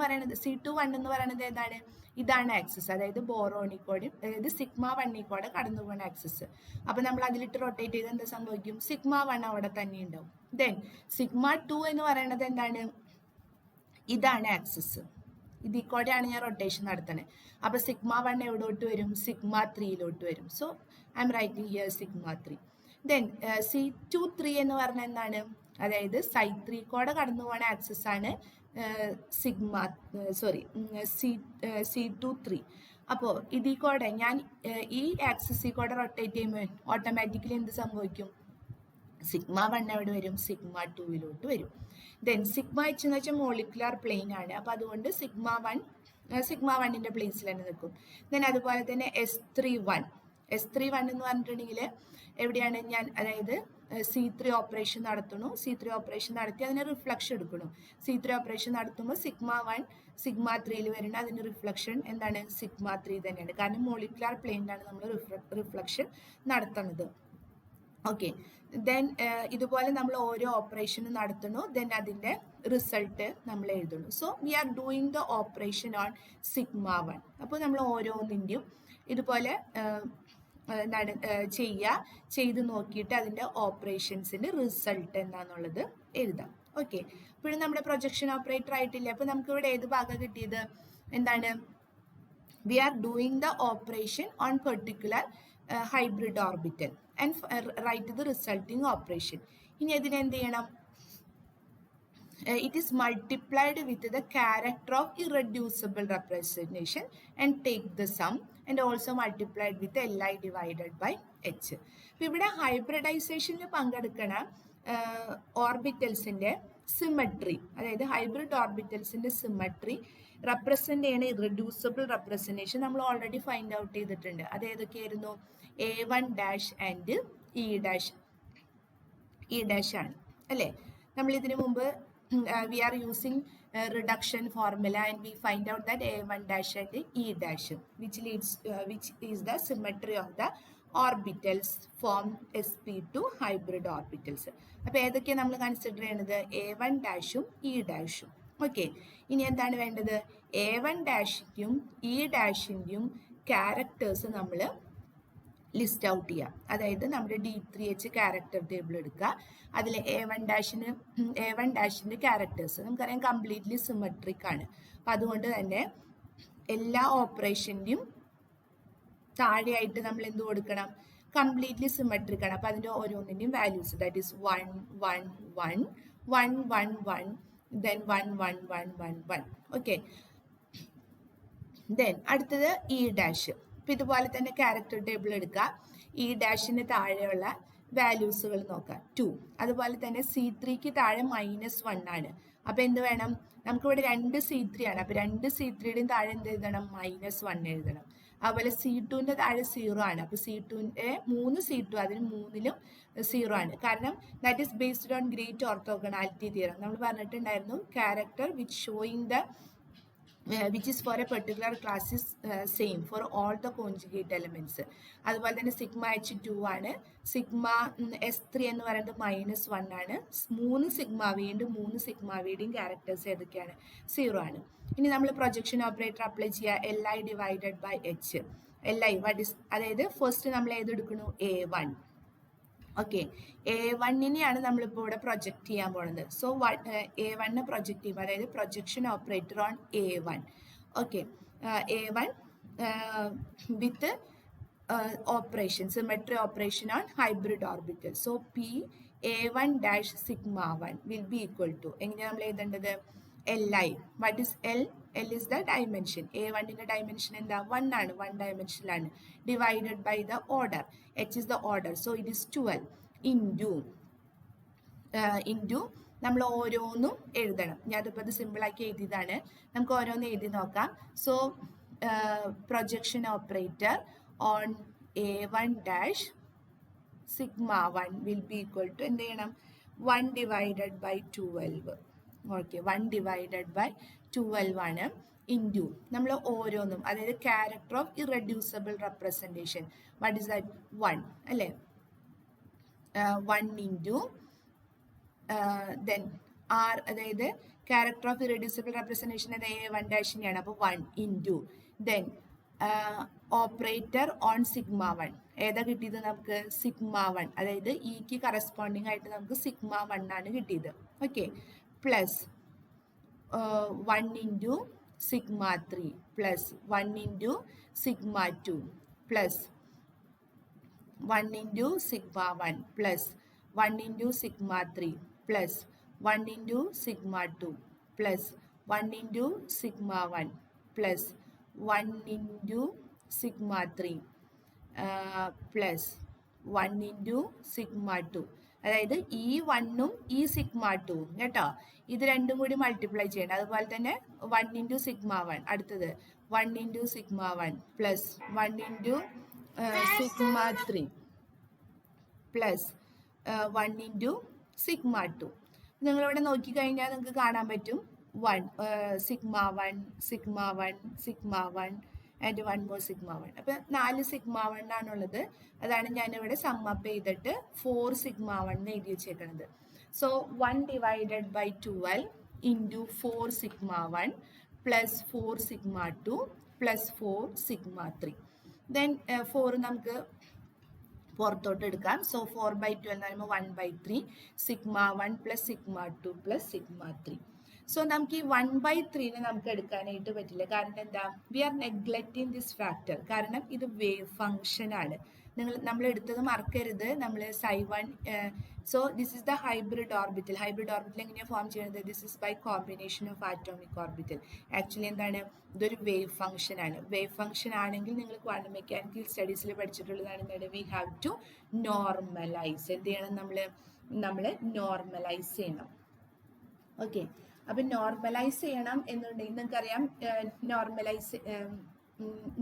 പറയുന്നത് ഏതാണ്? ഇതാണ് ആക്സിസ്, അതായത് ബോറോണിക്കോടെ, അതായത് സിഗ്മ വണ്ണിക്കോടെ കടന്നു പോകുന്ന ആക്സിസ്. അപ്പോൾ നമ്മൾ അതിലിട്ട് റൊട്ടേറ്റ് ചെയ്ത് എന്താ സംഭവിക്കും? സിഗ്മ വൺ അവിടെ തന്നെ ഉണ്ടാവും. ദെൻ സിഗ്മ 2 എന്ന് പറയുന്നത് എന്താണ്? ഇതാണ് ആക്സിസ്, ഇതിൽ കൂടെയാണ് ഞാൻ റൊട്ടേഷൻ നടത്തുന്നത്. അപ്പോൾ സിഗ്മ വൺ എവിടോട്ട് വരും? സിഗ്മ 3 വരും. So I M writing here sigma 3. Then C2 എന്ന് പറഞ്ഞാൽ എന്താണ്? അതായത് Psi3 കൂടെ കടന്നു പോകുന്ന ആക്സിസ് ആണ് C2 അപ്പോൾ ഇതിൽ കൂടെ ഞാൻ ഈ ആക്സിസിൽ കൂടെ റൊട്ടേറ്റ് ചെയ്യുമ്പോൾ ഓട്ടോമാറ്റിക്കലി എന്ത് സംഭവിക്കും? സിഗ്മ വൺ എവിടെ വരും? സിഗ്മ 2 വരും. ദെൻ സിഗ്മ എന്ന് വെച്ചാൽ മോളിക്കുലാർ പ്ലെയിൻ ആണ്. അപ്പോൾ അതുകൊണ്ട് സിഗ്മ വണ്ണിൻ്റെ പ്ലേസിൽ തന്നെ നിൽക്കും. ദെൻ അതുപോലെ തന്നെ S31 എന്ന് പറഞ്ഞിട്ടുണ്ടെങ്കിൽ എവിടെയാണ് ഞാൻ? അതായത് C3 ഓപ്പറേഷൻ നടത്തുന്നു. C3 ഓപ്പറേഷൻ നടത്തി അതിന് റിഫ്ലക്ഷൻ എടുക്കണം. C3 ഓപ്പറേഷൻ നടത്തുമ്പോൾ സിഗ്മ 3 വരുന്നത്, അതിന് റിഫ്ലക്ഷൻ എന്താണ്? സിഗ്മ 3 തന്നെയാണ്. കാരണം മോളിക്കുലാർ പ്ലെയിനിലാണ് നമ്മൾ റിഫ്ലക്ഷൻ നടത്തുന്നത്. ഓക്കെ, ദെൻ ഇതുപോലെ നമ്മൾ ഓരോ ഓപ്പറേഷനും നടത്തുന്നു. ദെൻ അതിൻ്റെ റിസൾട്ട് നമ്മൾ എഴുതുന്നു. So we are doing the operation on sigma 1. അപ്പോൾ നമ്മൾ ഓരോന്നിൻ്റെയും ഇതുപോലെ ചെയ്ത് നോക്കിയിട്ട് അതിൻ്റെ ഓപ്പറേഷൻസിൻ്റെ റിസൾട്ട് എന്താണെന്നുള്ളത് എഴുതാം. ഓക്കെ, ഇപ്പോഴും നമ്മുടെ പ്രൊജക്ഷൻ ഓപ്പറേറ്റർ ആയിട്ടില്ല. അപ്പോൾ നമുക്ക് ഇവിടെ ഏത് ഭാഗം കിട്ടിയത്? എന്താണ്? We are doing the operation on particular hybrid orbital and write the resulting operation. ഇനി അതിനെന്ത് ചെയ്യണം? It is multiplied with the character of irreducible representation and take the sum and also multiplied with Li divided by H. അപ്പോൾ ഇവിടെ ഹൈബ്രിഡൈസേഷനിൽ പങ്കെടുക്കണ ഓർബിറ്റൽസിൻ്റെ symmetry, അതായത് hybrid ഓർബിറ്റൽസിൻ്റെ symmetry represent ചെയ്യണ irreducible representation നമ്മൾ already find out ചെയ്തിട്ടുണ്ട്. അത് ഏതൊക്കെയായിരുന്നു? A1' ആൻഡ് E' ആണ് അല്ലേ? നമ്മളിതിനു മുമ്പ് we are using reduction formula and we find out that A1' and E', which is the symmetry of the orbitals form sp2 hybrid orbitals. അപ്പോൾ ഏതൊക്കെയാണ് നമ്മൾ consider ചെയ്യുന്നത്? A1' E'. Okay, ഇനി എന്താണ് വേണ്ടത്? A1'ൻ്റെയും E'-ൻ്റെയും ക്യാരക്ടേഴ്സ് നമ്മൾ ലിസ്റ്റ് ഔട്ട് ചെയ്യുക. അതായത് നമ്മുടെ D3H ക്യാരക്ടർ ടേബിൾ എടുക്കുക. അതിൽ A1' ക്യാരക്ടേഴ്സ് നമുക്കറിയാം കംപ്ലീറ്റ്ലി സിമെട്രിക് ആണ്. അപ്പം അതുകൊണ്ട് തന്നെ എല്ലാ ഓപ്പറേഷൻ്റെയും താഴെയായിട്ട് നമ്മൾ എന്ത് കൊടുക്കണം? കംപ്ലീറ്റ്ലി സിമെട്രിക് ആണ്. അപ്പം അതിൻ്റെ ഓരോന്നിൻ്റെയും values, that is 1 1 1 1 1 1 then 1 1 1 1 1. Okay, then അടുത്തത് E'. അപ്പം ഇതുപോലെ തന്നെ ക്യാരക്ടർ ടേബിൾ എടുക്കുക. E' താഴെയുള്ള വാല്യൂസുകൾ നോക്കാം, 2. അതുപോലെ തന്നെ C3 താഴെ -1 ആണ്. അപ്പം എന്ത് വേണം? നമുക്കിവിടെ 2 C3 ആണ്. അപ്പം 2 C3യുടെയും താഴെ എന്ത് എഴുതണം? -1 എഴുതണം. അതുപോലെ C2ൻ്റെ താഴെ 0 ആണ്. അപ്പോൾ C2ൻ്റെ 3 C2 അതിന് 3ലും 0 ആണ്. കാരണം that is based on great orthogonality theorem. നമ്മൾ പറഞ്ഞിട്ടുണ്ടായിരുന്നു character which showing the which is for a particular class is same for all the conjugate elements. അതുപോലെ തന്നെ സിഗ്മ എച്ച് ടു ആണ്. സിഗ്മ എസ് ത്രീ എന്ന് പറയുന്നത് -1 ആണ്. 3 സിഗ്മ വീണ്ടും 3 sigma വീണ്ടും ക്യാരക്ടേഴ്സ് ഏതൊക്കെയാണ്? 0 ആണ്. ഇനി നമ്മൾ പ്രൊജക്ഷൻ ഓപ്പറേറ്റർ അപ്ലൈ ചെയ്യുക L I divided by H. L I what is, അതായത് ഫസ്റ്റ് നമ്മൾ ഏതെടുക്കുന്നു? A1. ഓക്കെ, A1നെയാണ് നമ്മളിപ്പോൾ ഇവിടെ പ്രൊജക്റ്റ് ചെയ്യാൻ പോകുന്നത്. സോ A1 പ്രൊജക്റ്റ് ചെയ്യുമ്പോൾ, അതായത് projection operator on A1. Okay, A1 with operation, symmetry operation on hybrid orbital. So P A1 dash sigma 1 will be equal to, എങ്ങനെയാണ് നമ്മൾ എഴുതേണ്ടത്? Li. What is L? L is the dimension. A1 dimension എന്താ? 1 ആണ്, 1 dimensionലാണ്. Divided by the order. H is the order. So it is 12 into നമ്മൾ ഓരോന്നും എഴുതണം. ഞാനിപ്പോൾ അത് സിമ്പിളാക്കി എഴുതിയതാണ്. നമുക്ക് ഓരോന്ന് എഴുതി നോക്കാം. So projection operator on A1 dash sigma 1 will be equal to എന്ത് ചെയ്യണം? 1 divided by 12. Okay, 1 divided by 12 ആണ്. ഇൻറ്റു നമ്മൾ ഓരോന്നും, അതായത് character of irreducible representation. What is that? 1 അല്ലേ? 1 ഇൻറ്റു ദെൻ ആർ, അതായത് ക്യാരക്ടർ ഓഫ് ഇറെഡ്യൂസിബിൾ റെപ്രസെൻറ്റേഷൻ അത് A1 ഡാഷിനെയാണ്. അപ്പോൾ 1 into then operator on sigma 1. ഏതാ കിട്ടിയത് നമുക്ക്? സിഗ്മ 1, അതായത് ഇക്ക് കറസ്പോണ്ടിങ് ആയിട്ട് നമുക്ക് സിഗ്മ 1 ആണ് കിട്ടിയത്. Okay, plus 1 into sigma 3 plus 1 into sigma 2 plus 1 into sigma 1 plus 1 into sigma 3 plus 1 into sigma 2 plus 1 into sigma 1 plus 1 into sigma 3 plus 1 into sigma 2. അതായത് ഈ 1ഉം ഈ സിഗ്മ 2ഉം കേട്ടോ, ഇത് രണ്ടും കൂടി മൾട്ടിപ്ലൈ ചെയ്യണം. അതുപോലെ തന്നെ 1 ഇൻറ്റു സിഗ്മ 1, അടുത്തത് 1 into sigma 1 plus 1 into sigma 3 plus 1 into sigma 2. നിങ്ങളിവിടെ നോക്കിക്കഴിഞ്ഞാൽ നിങ്ങൾക്ക് കാണാൻ പറ്റും 1 sigma 1 sigma 1 sigma 1 and 1 more sigma 1. അപ്പം 4 സിഗ്മ 1 ആണുള്ളത്. അതാണ് ഞാനിവിടെ സമ്മപ്പ് ചെയ്തിട്ട് 4 സിഗ്മ 1 എന്ന് എഴുതി വെച്ചേക്കുന്നത്. So 1 divided by 12 into 4 sigma 1 plus 4 sigma 2 plus 4 sigma 3. Then 4 നമുക്ക് പുറത്തോട്ട് എടുക്കാം. സോ 4/12 എന്ന് പറയുമ്പോൾ 1/3 sigma 1 plus sigma 2 plus sigma 3. So നമുക്ക് ഈ 1/3 നമുക്ക് എടുക്കാനായിട്ട് പറ്റില്ല. കാരണം എന്താ? We are neglecting this factor. കാരണം ഇത് വേവ് ഫംഗ്ഷൻ ആണ്. നമ്മൾ എടുത്തത് മറക്കരുത്. നമ്മൾ psi1. So this is the hybrid orbital. Hybrid orbital എങ്ങനെയാണ് ഫോം ചെയ്യുന്നത്? This is by combination of atomic orbital. Actually എന്താണ്? ഇതൊരു വേവ് ഫംഗ്ഷൻ ആണ്. വേവ് ഫംഗ്ഷൻ ആണെങ്കിൽ നിങ്ങൾ ക്വാണ്ടം മെക്കാനിക്കൽ സ്റ്റഡീസിൽ പഠിച്ചിട്ടുള്ളതാണ്. എന്താണ്? We have to normalize. എന്ത് ചെയ്യണം? നമ്മൾ നോർമലൈസ് ചെയ്യണം. ഓക്കെ, അപ്പം നോർമലൈസ് ചെയ്യണം എന്നുണ്ടെങ്കിൽ നിങ്ങൾക്കറിയാം,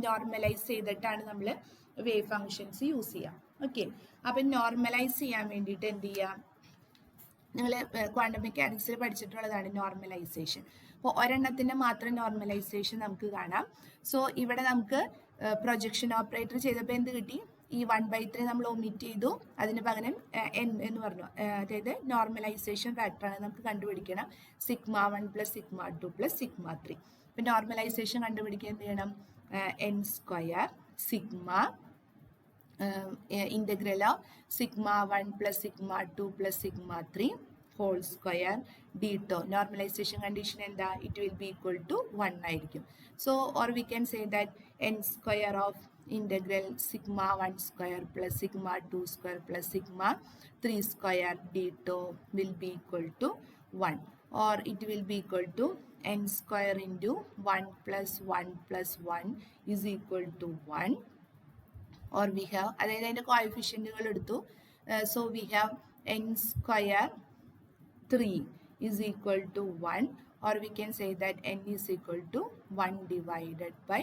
നോർമലൈസ് ചെയ്തിട്ടാണ് നമ്മൾ വേവ് ഫങ്ഷൻസ് യൂസ് ചെയ്യാം. ഓക്കെ, അപ്പം നോർമലൈസ് ചെയ്യാൻ വേണ്ടിയിട്ട് എന്ത് ചെയ്യാം? നിങ്ങൾ ക്വാണ്ടം മെക്കാനിക്സിൽ പഠിച്ചിട്ടുള്ളതാണ് നോർമലൈസേഷൻ. അപ്പോൾ ഒരെണ്ണത്തിൻ്റെ മാത്രം നോർമലൈസേഷൻ നമുക്ക് കാണാം. സോ ഇവിടെ നമുക്ക് പ്രൊജക്ഷൻ ഓപ്പറേറ്റർ ചെയ്തപ്പോൾ എന്ത് കിട്ടി? ഈ 1/3 നമ്മൾ ഒമിറ്റ് ചെയ്തു. അതിന് പകരം n എന്ന് പറഞ്ഞു. അതായത് നോർമലൈസേഷൻ ഫാക്ടറാണ് നമുക്ക് കണ്ടുപിടിക്കണം. Sigma 1 plus sigma 2 plus sigma 3. അപ്പം നോർമലൈസേഷൻ കണ്ടുപിടിക്കാൻ എന്ത് ചെയ്യണം? n square sigma integral of sigma 1 plus sigma 2 plus sigma 3 whole square dito. Normalization condition എന്താ? It will be equal to 1 ആയിരിക്കും. So or we can say that n square of integral sigma 1 square plus sigma 2 square plus sigma 3 square dito will be equal to 1, or it will be equal to n square into 1 plus 1 plus 1 is equal to 1. Or we have, അതായത് അതിൻ്റെ കോഎഫിഷ്യൻറ്റുകൾ എടുത്തു. So we have n square 3 is equal to 1, or we can say that n is equal to 1 divided by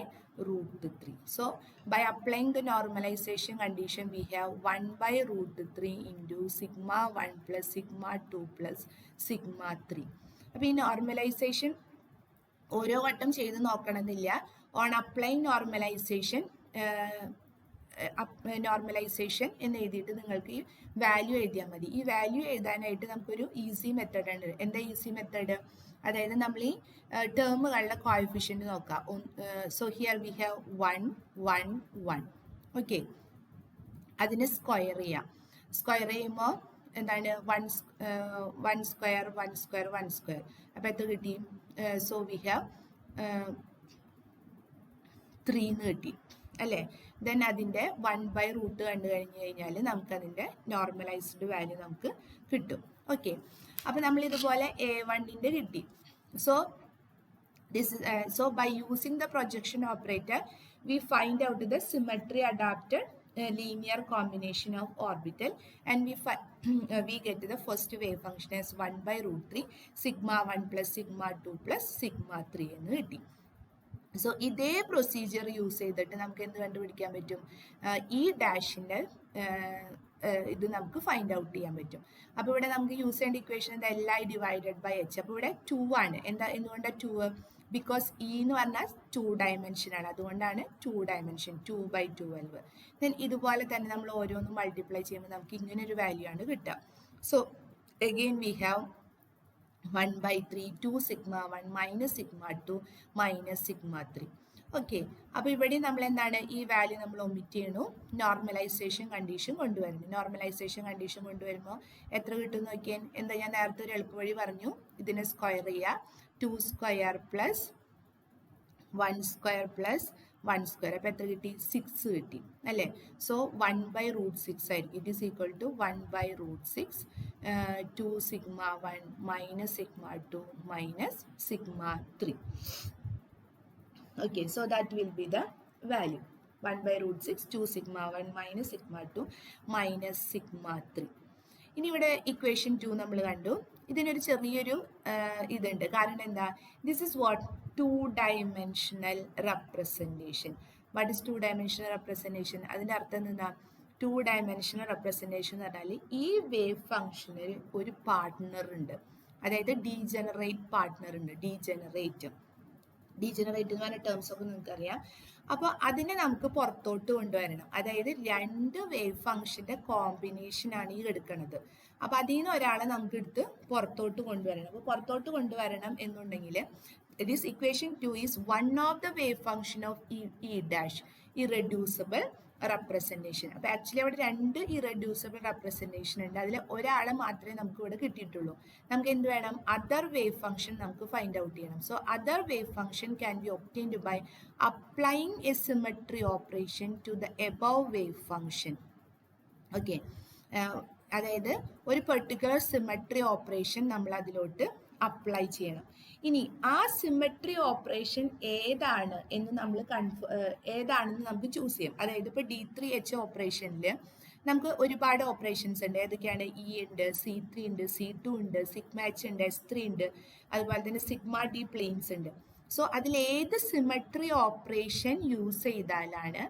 root 3. So by applying the normalization condition, we have 1 by root 3 into sigma 1 plus sigma 2 plus sigma 3. അപ്പോൾ ഈ normalisation ഓരോ വട്ടം ചെയ്ത് നോക്കണമെന്നില്ല. On applying normalisation എന്ന് എഴുതിയിട്ട് നിങ്ങൾക്ക് ഈ value എഴുതിയാൽ മതി. ഈ വാല്യൂ എഴുതാനായിട്ട് നമുക്കൊരു ഈസി മെത്തേഡ് ഉണ്ട്. എന്താ ഈസി മെത്തേഡ്? അതായത് നമ്മൾ ഈ ടേമുകളുടെ കോഎഫിഷ്യന്റ് നോക്കാം. So here we have 1 1 1. Okay, അതിനെ സ്ക്വയർ ചെയ്യാം. സ്ക്വയർ ചെയ്യുമ്പോൾ എന്താണ് 1 സ്ക്വയർ 1 സ്ക്വയർ 1 സ്ക്വയർ. അപ്പോൾ എത്ര കിട്ടി? സോ വി ഹാവ് 3 എന്ന് കിട്ടി അല്ലേ. ദെൻ അതിൻ്റെ 1/√ കണ്ടു കഴിഞ്ഞ് കഴിഞ്ഞാൽ നമുക്കതിൻ്റെ നോർമലൈസ്ഡ് വാല്യൂ നമുക്ക് കിട്ടും. ഓക്കെ, അപ്പോൾ നമ്മൾ ഇതുപോലെ A1ൻ്റെ കിട്ടി. So by using the projection operator we find out the symmetry adapted linear combination of orbital, and we get the first wave function as 1/√3 sigma 1 plus sigma 2 plus sigma 3 എന്ന് കിട്ടി. So ഇതേ procedure use ചെയ്തിട്ട് നമുക്ക് എന്ത് കണ്ടുപിടിക്കാൻ പറ്റും? ഈ ഡാഷിൻ്റെ ഇത് നമുക്ക് ഫൈൻഡ് ഔട്ട് ചെയ്യാൻ പറ്റും. അപ്പോൾ ഇവിടെ നമുക്ക് യൂസ് ചെയ്യേണ്ട ഇക്വേഷൻ എന്താ? Li divided by h. അപ്പോൾ ഇവിടെ 2 ആണ്. എന്തുകൊണ്ടാണ് 2? ബിക്കോസ് ഇ എന്ന് പറഞ്ഞാൽ 2 ഡയമെൻഷൻ ആണ്. അതുകൊണ്ടാണ് 2 ഡയമെൻഷൻ 2/12. ദെൻ ഇതുപോലെ തന്നെ നമ്മൾ ഓരോന്നും മൾട്ടിപ്ലൈ ചെയ്യുമ്പോൾ നമുക്ക് ഇങ്ങനെ ഒരു വാല്യൂ ആണ് കിട്ടുക. So again we have 1/3 2 sigma 1 minus sigma 2 minus sigma 3. Okay, അപ്പോൾ ഇവിടെ നമ്മൾ എന്താണ് ഈ വാല്യൂ നമ്മൾ ഒമിറ്റ് ചെയ്യണു. നോർമലൈസേഷൻ കണ്ടീഷൻ കൊണ്ടുവരുന്നു. നോർമലൈസേഷൻ കണ്ടീഷൻ കൊണ്ടുവരുമ്പോൾ എത്ര കിട്ടും നോക്കിയാൽ? എന്താ, ഞാൻ നേരത്തെ ഒരു എളുപ്പവഴി പറഞ്ഞു. ഇതിനെ സ്ക്വയർ ചെയ്യുക. 2 square plus 1 square plus 1 square. അപ്പോൾ എത്ര കിട്ടി? 6 കിട്ടി അല്ലേ. സോ 1/√6 ആയിരിക്കും. It is equal to 1/√6 2 sigma 1 minus sigma 2 minus sigma 3. Okay, so that will be the value 1/√6 2 sigma 1 minus sigma 2 minus sigma 3. ഇനി ഇവിടെ ഇക്വേഷൻ 2 നമ്മൾ കണ്ടു. ഇതിനൊരു ചെറിയൊരു ഇതുണ്ട്. കാരണം എന്താ? This is what 2-dimensional representation. What is 2-dimensional representation? അതിൻ്റെ അർത്ഥം എന്താ? 2-dimensional representation എന്ന് പറഞ്ഞാൽ ഈ വേവ് ഫംഗ്ഷനിൽ ഒരു പാർട്ട്ണർ ഉണ്ട്. അതായത് ഡീജനറേറ്റ് പാർട്ട്ണർ ഉണ്ട്. ഡീജനറേറ്റ് എന്ന് പറഞ്ഞ ടേംസ് ഒക്കെ നിങ്ങൾക്കറിയാം. അപ്പോൾ അതിനെ നമുക്ക് പുറത്തോട്ട് കൊണ്ടുവരണം. അതായത് 2 വേവ് ഫംഗ്ഷൻ്റെ കോമ്പിനേഷനാണ് ഈ എടുക്കുന്നത്. അപ്പോൾ അതിൽ നിന്ന് ഒരാളെ നമുക്ക് എടുത്ത് പുറത്തോട്ട് കൊണ്ടുവരണം. അപ്പോൾ പുറത്തോട്ട് കൊണ്ടുവരണം എന്നുണ്ടെങ്കിൽ this equation 2 is one of the wave function of E dash, irreducible representation. അപ്പോൾ ആക്ച്വലി അവിടെ 2 ഇറെഡ്യൂസിബിൾ റെപ്രസെൻറ്റേഷൻ ഉണ്ട്. അതിൽ ഒരാളെ മാത്രമേ നമുക്ക് ഇവിടെ കിട്ടിയിട്ടുള്ളൂ. നമുക്ക് എന്ത് വേണം? അതർ വേവ് ഫംഗ്ഷൻ നമുക്ക് ഫൈൻഡ് ഔട്ട് ചെയ്യണം. So other wave function can be obtained by applying a symmetry operation to the above wave function. Okay, അതായത് ഒരു പെർട്ടിക്കുലർ സിമെട്രി ഓപ്പറേഷൻ നമ്മൾ അതിലോട്ട് അപ്ലൈ ചെയ്യണം. ഇനി ആ സിമെട്രി ഓപ്പറേഷൻ ഏതാണ് എന്ന് നമ്മൾ ഏതാണെന്ന് നമുക്ക് ചൂസ് ചെയ്യാം. അതായത് ഇപ്പോൾ D3H ഓപ്പറേഷനിൽ നമുക്ക് ഒരുപാട് ഓപ്പറേഷൻസ് ഉണ്ട്. ഏതൊക്കെയാണ്? E ഉണ്ട്, C3 ഉണ്ട്, C2 ഉണ്ട്, സിഗ്മ H ഉണ്ട്, S3 ഉണ്ട്, അതുപോലെ തന്നെ സിഗ്മ D പ്ലെയിൻസ് ഉണ്ട്. സോ അതിലേത് സിമെട്രി ഓപ്പറേഷൻ യൂസ് ചെയ്താലാണ്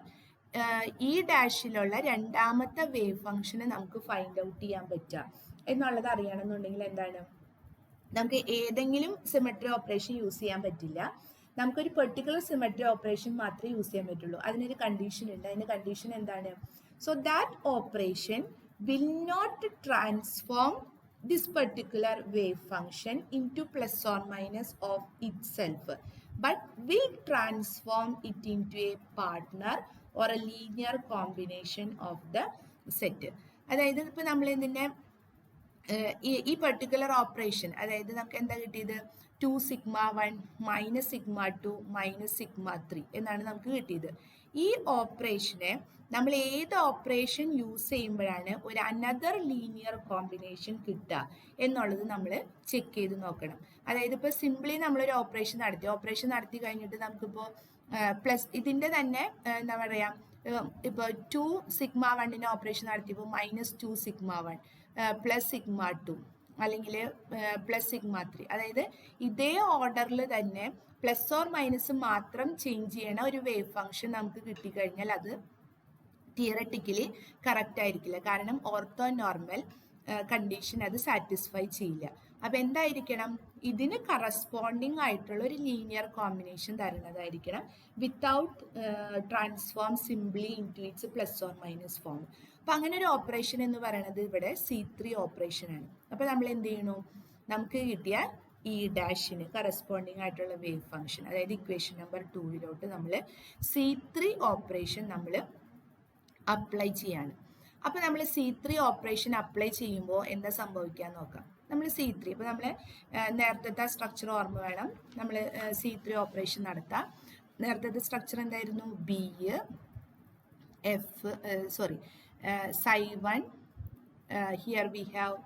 ഈ ഡാഷിലുള്ള രണ്ടാമത്തെ വേവ് ഫംഗ്ഷനെ നമുക്ക് ഫൈൻഡ് ഔട്ട് ചെയ്യാൻ പറ്റുക എന്നുള്ളത് അറിയണമെന്നുണ്ടെങ്കിൽ എന്താണ്? നമുക്ക് ഏതെങ്കിലും സിമെട്രി ഓപ്പറേഷൻ യൂസ് ചെയ്യാൻ പറ്റില്ല. നമുക്കൊരു പെർട്ടിക്കുലർ സിമെട്രി ഓപ്പറേഷൻ മാത്രമേ യൂസ് ചെയ്യാൻ പറ്റുള്ളൂ. അതിനൊരു കണ്ടീഷൻ ഉണ്ട്. അതിൻ്റെ കണ്ടീഷൻ എന്താണ്? So that operation will not transform this particular wave function into plus or minus of itself, but will transform it into a partner or a linear combination of the set. അതായത് ഇപ്പോൾ നമ്മൾ ഇതിൻ്റെ ഈ particular operation, അതായത് നമുക്ക് എന്താ കിട്ടിയത്? 2 sigma 1 minus sigma 2 minus sigma 3 എന്നാണ് നമുക്ക് കിട്ടിയത്. ഈ ഓപ്പറേഷനെ നമ്മൾ ഏത് ഓപ്പറേഷൻ യൂസ് ചെയ്യുമ്പോഴാണ് ഒരു അനദർ ലീനിയർ കോമ്പിനേഷൻ കിട്ടുക എന്നുള്ളത് നമ്മൾ ചെക്ക് ചെയ്ത് നോക്കണം. അതായത് ഇപ്പോൾ സിംപ്ലി നമ്മളൊരു ഓപ്പറേഷൻ നടത്തി കഴിഞ്ഞിട്ട് നമുക്കിപ്പോൾ പ്ലസ് ഇതിൻ്റെ തന്നെ എന്താ പറയുക, ഇപ്പോൾ 2 sigma 1 ഓപ്പറേഷൻ നടത്തിയപ്പോൾ -2 sigma 1 പ്ലസ് സിഗ്മ 2 അല്ലെങ്കിൽ പ്ലസ് സിഗ്മ 3, അതായത് ഇതേ ഓർഡറിൽ തന്നെ പ്ലസ് ഓർ മൈനസ് മാത്രം ചേഞ്ച് ചെയ്യണ ഒരു വേവ് ഫംഗ്ഷൻ നമുക്ക് കിട്ടിക്കഴിഞ്ഞാൽ അത് തിയററ്റിക്കലി കറക്റ്റ് ആയിരിക്കില്ല. കാരണം ഓർത്തോ നോർമൽ കണ്ടീഷൻ അത് സാറ്റിസ്ഫൈ ചെയ്യില്ല. അപ്പം എന്തായിരിക്കണം, ഇതിന് കറസ്പോണ്ടിങ് ആയിട്ടുള്ള ഒരു ലീനിയർ കോമ്പിനേഷൻ തരുന്നതായിരിക്കണം without transform simply into its plus or minus form. അപ്പം അങ്ങനെ ഒരു ഓപ്പറേഷൻ എന്ന് പറയുന്നത് ഇവിടെ C3 ഓപ്പറേഷൻ ആണ്. അപ്പം നമ്മൾ എന്ത് ചെയ്യണു, നമുക്ക് കിട്ടിയ ഈ ഡാഷിന് കറസ്പോണ്ടിങ് ആയിട്ടുള്ള വേവ് ഫംഗ്ഷൻ, അതായത് ഇക്വേഷൻ നമ്പർ 2 നമ്മൾ C3 ഓപ്പറേഷൻ നമ്മൾ അപ്ലൈ ചെയ്യാണ്. അപ്പോൾ നമ്മൾ C3 ഓപ്പറേഷൻ അപ്ലൈ ചെയ്യുമ്പോൾ എന്താ സംഭവിക്കാൻ നോക്കാം. നമ്മൾ C3, ഇപ്പോൾ നമ്മൾ നേരത്തെ സ്ട്രക്ചർ ഓർമ്മ വേണം. നമ്മൾ C3 ഓപ്പറേഷൻ നടത്താം. നേരത്തെ സ്ട്രക്ചർ എന്തായിരുന്നു, B F psi1, here we have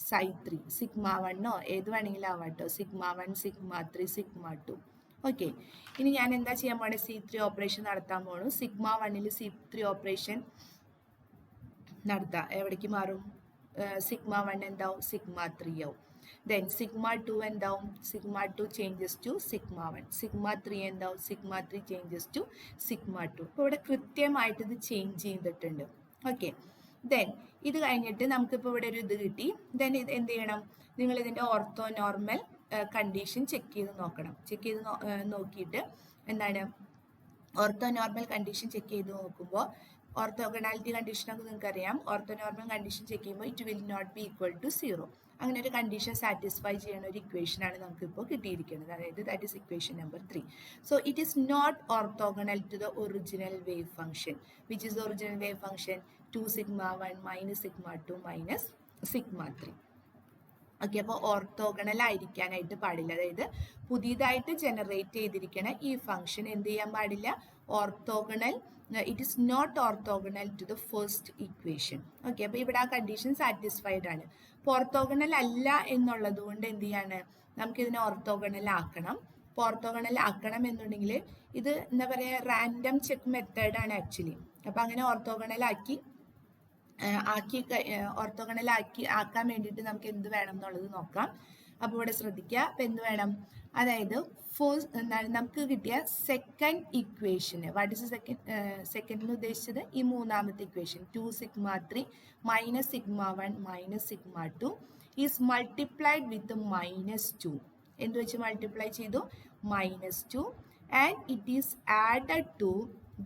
psi3, σ1 ഏത് വേണമെങ്കിലും ആവാട്ടോ, σ1 σ3 σ2. ഓക്കെ, ഇനി ഞാൻ എന്താ ചെയ്യാൻ പോണേ, C3 ഓപ്പറേഷൻ നടത്താൻ പോണു. σ1 C3 ഓപ്പറേഷൻ നടത്താം, എവിടേക്ക് മാറും, σ1 എന്താവും, σ3 ആവും. ദെൻ σ2 എന്താവും, σ2 ചേഞ്ചസ് ടു σ1, σ3 എന്താവും, σ3 ചേഞ്ചസ് ടു σ2. അപ്പോൾ ഇവിടെ കൃത്യമായിട്ട് ഇത് ചേഞ്ച് ചെയ്തിട്ടുണ്ട്. ഓക്കെ, ദെൻ ഇത് കഴിഞ്ഞിട്ട് നമുക്കിപ്പോൾ ഇവിടെ ഒരു ഇത് കിട്ടി. ദെൻ ഇത് എന്ത് ചെയ്യണം, നിങ്ങൾ ഇതിൻ്റെ ഓർത്തോ നോർമൽ കണ്ടീഷൻ ചെക്ക് ചെയ്ത് നോക്കണം. ചെക്ക് ചെയ്ത് നോക്കിയിട്ട് എന്താണ്, ഓർത്തോ നോർമൽ കണ്ടീഷൻ ചെക്ക് ചെയ്ത് നോക്കുമ്പോൾ ഓർത്തോഗണാലിറ്റി കണ്ടീഷനൊക്കെ നിങ്ങൾക്കറിയാം. ഓർത്തോ നോർമൽ കണ്ടീഷൻ ചെക്ക് ചെയ്യുമ്പോൾ it will not be equal to 0. അങ്ങനെ ഒരു കണ്ടീഷൻ സാറ്റിസ്ഫൈ ചെയ്യുന്ന ഒരു ഇക്വേഷനാണ് നമുക്കിപ്പോൾ കിട്ടിയിരിക്കുന്നത്, അതായത് that is equation number 3. So it is not orthogonal to the original wave function. Which is the original wave function, 2σ1 minus σ2 minus σ3. Okay, അപ്പോൾ orthogonal ആയിരിക്കാനായിട്ട് പാടില്ല. അതായത് പുതിയതായിട്ട് ജനറേറ്റ് ചെയ്തിരിക്കുന്ന ഈ ഫംഗ്ഷൻ എന്ത് ചെയ്യാൻ പാടില്ല, orthogonal, it is not orthogonal to the first equation. Okay, അപ്പോൾ ഇവിടെ ആ കണ്ടീഷൻ സാറ്റിസ്ഫൈഡ് ആണ്. അപ്പോൾ ഓർത്തോഗണൽ അല്ല എന്നുള്ളത് കൊണ്ട് എന്ത് ചെയ്യാണ്, നമുക്കിതിനെ ഓർത്തോഗണൽ ആക്കണം. അപ്പോൾ ഓർത്തോഗണൽ ആക്കണം എന്നുണ്ടെങ്കിൽ ഇത് എന്താ പറയുക, റാൻഡം ചെക്ക് മെത്തേഡാണ് ആക്ച്വലി. അപ്പോൾ അങ്ങനെ ഓർത്തോഗണലാക്കി ആക്കാൻ വേണ്ടിയിട്ട് നമുക്ക് എന്ത് വേണം എന്നുള്ളത് നോക്കാം. അപ്പോൾ ഇവിടെ ശ്രദ്ധിക്കുക. അപ്പം എന്ത് വേണം, അതായത് എന്താണ് നമുക്ക് കിട്ടിയ സെക്കൻഡ് ഇക്വേഷന്, വാട്ട് ഇസ് സെക്കൻഡ് എന്ന് ഉദ്ദേശിച്ചത് ഈ മൂന്നാമത്തെ equation, 2σ3 minus σ1 minus σ2 is multiplied with -2. എന്ത് വെച്ച് മൾട്ടിപ്ലൈ ചെയ്തു, -2, and it is added to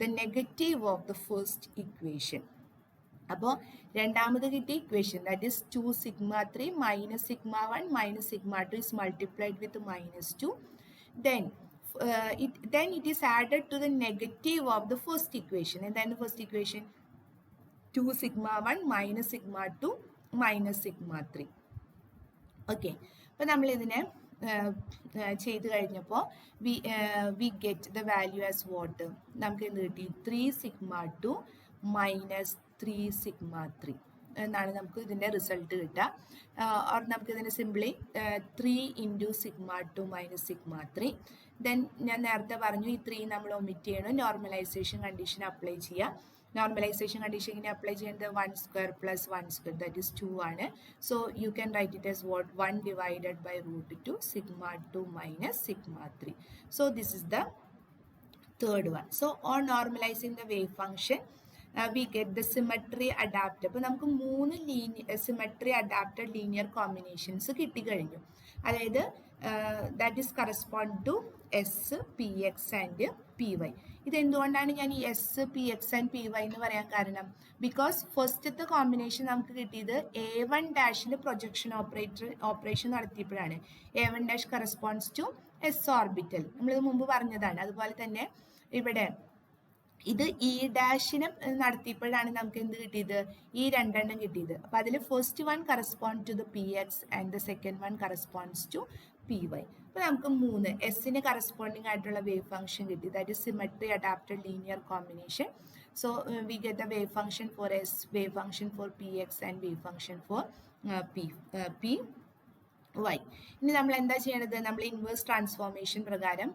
the negative of the first equation. അപ്പോൾ രണ്ടാമത് കിട്ടിയ equation, that is 2σ3 minus σ1 minus σ2 is multiplied with -2. Then it is added to the negative of the first equation. And then the first equation, 2σ1 minus σ2 minus σ3. Okay, അപ്പോൾ നമ്മൾ ഇതിനെ ചെയ്ത് കഴിഞ്ഞപ്പോൾ we get the value as what, നമുക്ക് എന്ത് കിട്ടി, 3σ2 minus 3σ3 എന്നാണ് നമുക്ക് ഇതിൻ്റെ റിസൾട്ട് കിട്ടുക. ഓർ നമുക്ക് ഇതിനെ സിംപ്ലി 3 ഇൻറ്റു σ2 മൈനസ് σ3. ദെൻ ഞാൻ നേരത്തെ പറഞ്ഞു ഈ 3 നമ്മൾ ഒമിറ്റ് ചെയ്യണം, നോർമലൈസേഷൻ കണ്ടീഷൻ അപ്ലൈ ചെയ്യുക. നോർമലൈസേഷൻ കണ്ടീഷൻ ഇങ്ങനെ അപ്ലൈ ചെയ്യുന്നത് 1² പ്ലസ് 1² ദാറ്റ് ഈസ് 2 ആണ്. So you can write it as what, 1 divided by √2 σ2 minus σ3. So this is the third one. So on normalizing the wave function we get the symmetry adapted. അപ്പോൾ നമുക്ക് 3 symmetry adapted linear combinations കിട്ടിക്കഴിഞ്ഞു. അതായത് that is correspond to S P X and P Y. ഇതെന്തുകൊണ്ടാണ് ഞാൻ ഈ S P X and P Y എന്ന് പറയാൻ കാരണം, because ഫസ്റ്റത്തെ കോമ്പിനേഷൻ നമുക്ക് കിട്ടിയത് A1' പ്രൊജക്ഷൻ ഓപ്പറേഷൻ നടത്തിയപ്പോഴാണ്. A1' corresponds to S orbital, നമ്മളിത് മുമ്പ് പറഞ്ഞതാണ്. അതുപോലെ തന്നെ ഇവിടെ ഇത് ഇ ഡാഷിനെ നടത്തിയപ്പോഴാണ് നമുക്ക് എന്ത് കിട്ടിയത്, ഈ രണ്ടെണ്ണം കിട്ടിയത്. അപ്പം അതിൽ first one correspond to the P X and the second one corresponds to P Y. അപ്പോൾ നമുക്ക് 3 എസിന് കറസ്പോണ്ടിങ് ആയിട്ടുള്ള വേവ് ഫംഗ്ഷൻ കിട്ടി, that is symmetry adapted linear combination. So we get the wave function for S, wave function for P X and wave function for P Y. ഇനി നമ്മൾ എന്താ ചെയ്യണത്, നമ്മൾ ഇൻവേഴ്സ് ട്രാൻസ്ഫോർമേഷൻ പ്രകാരം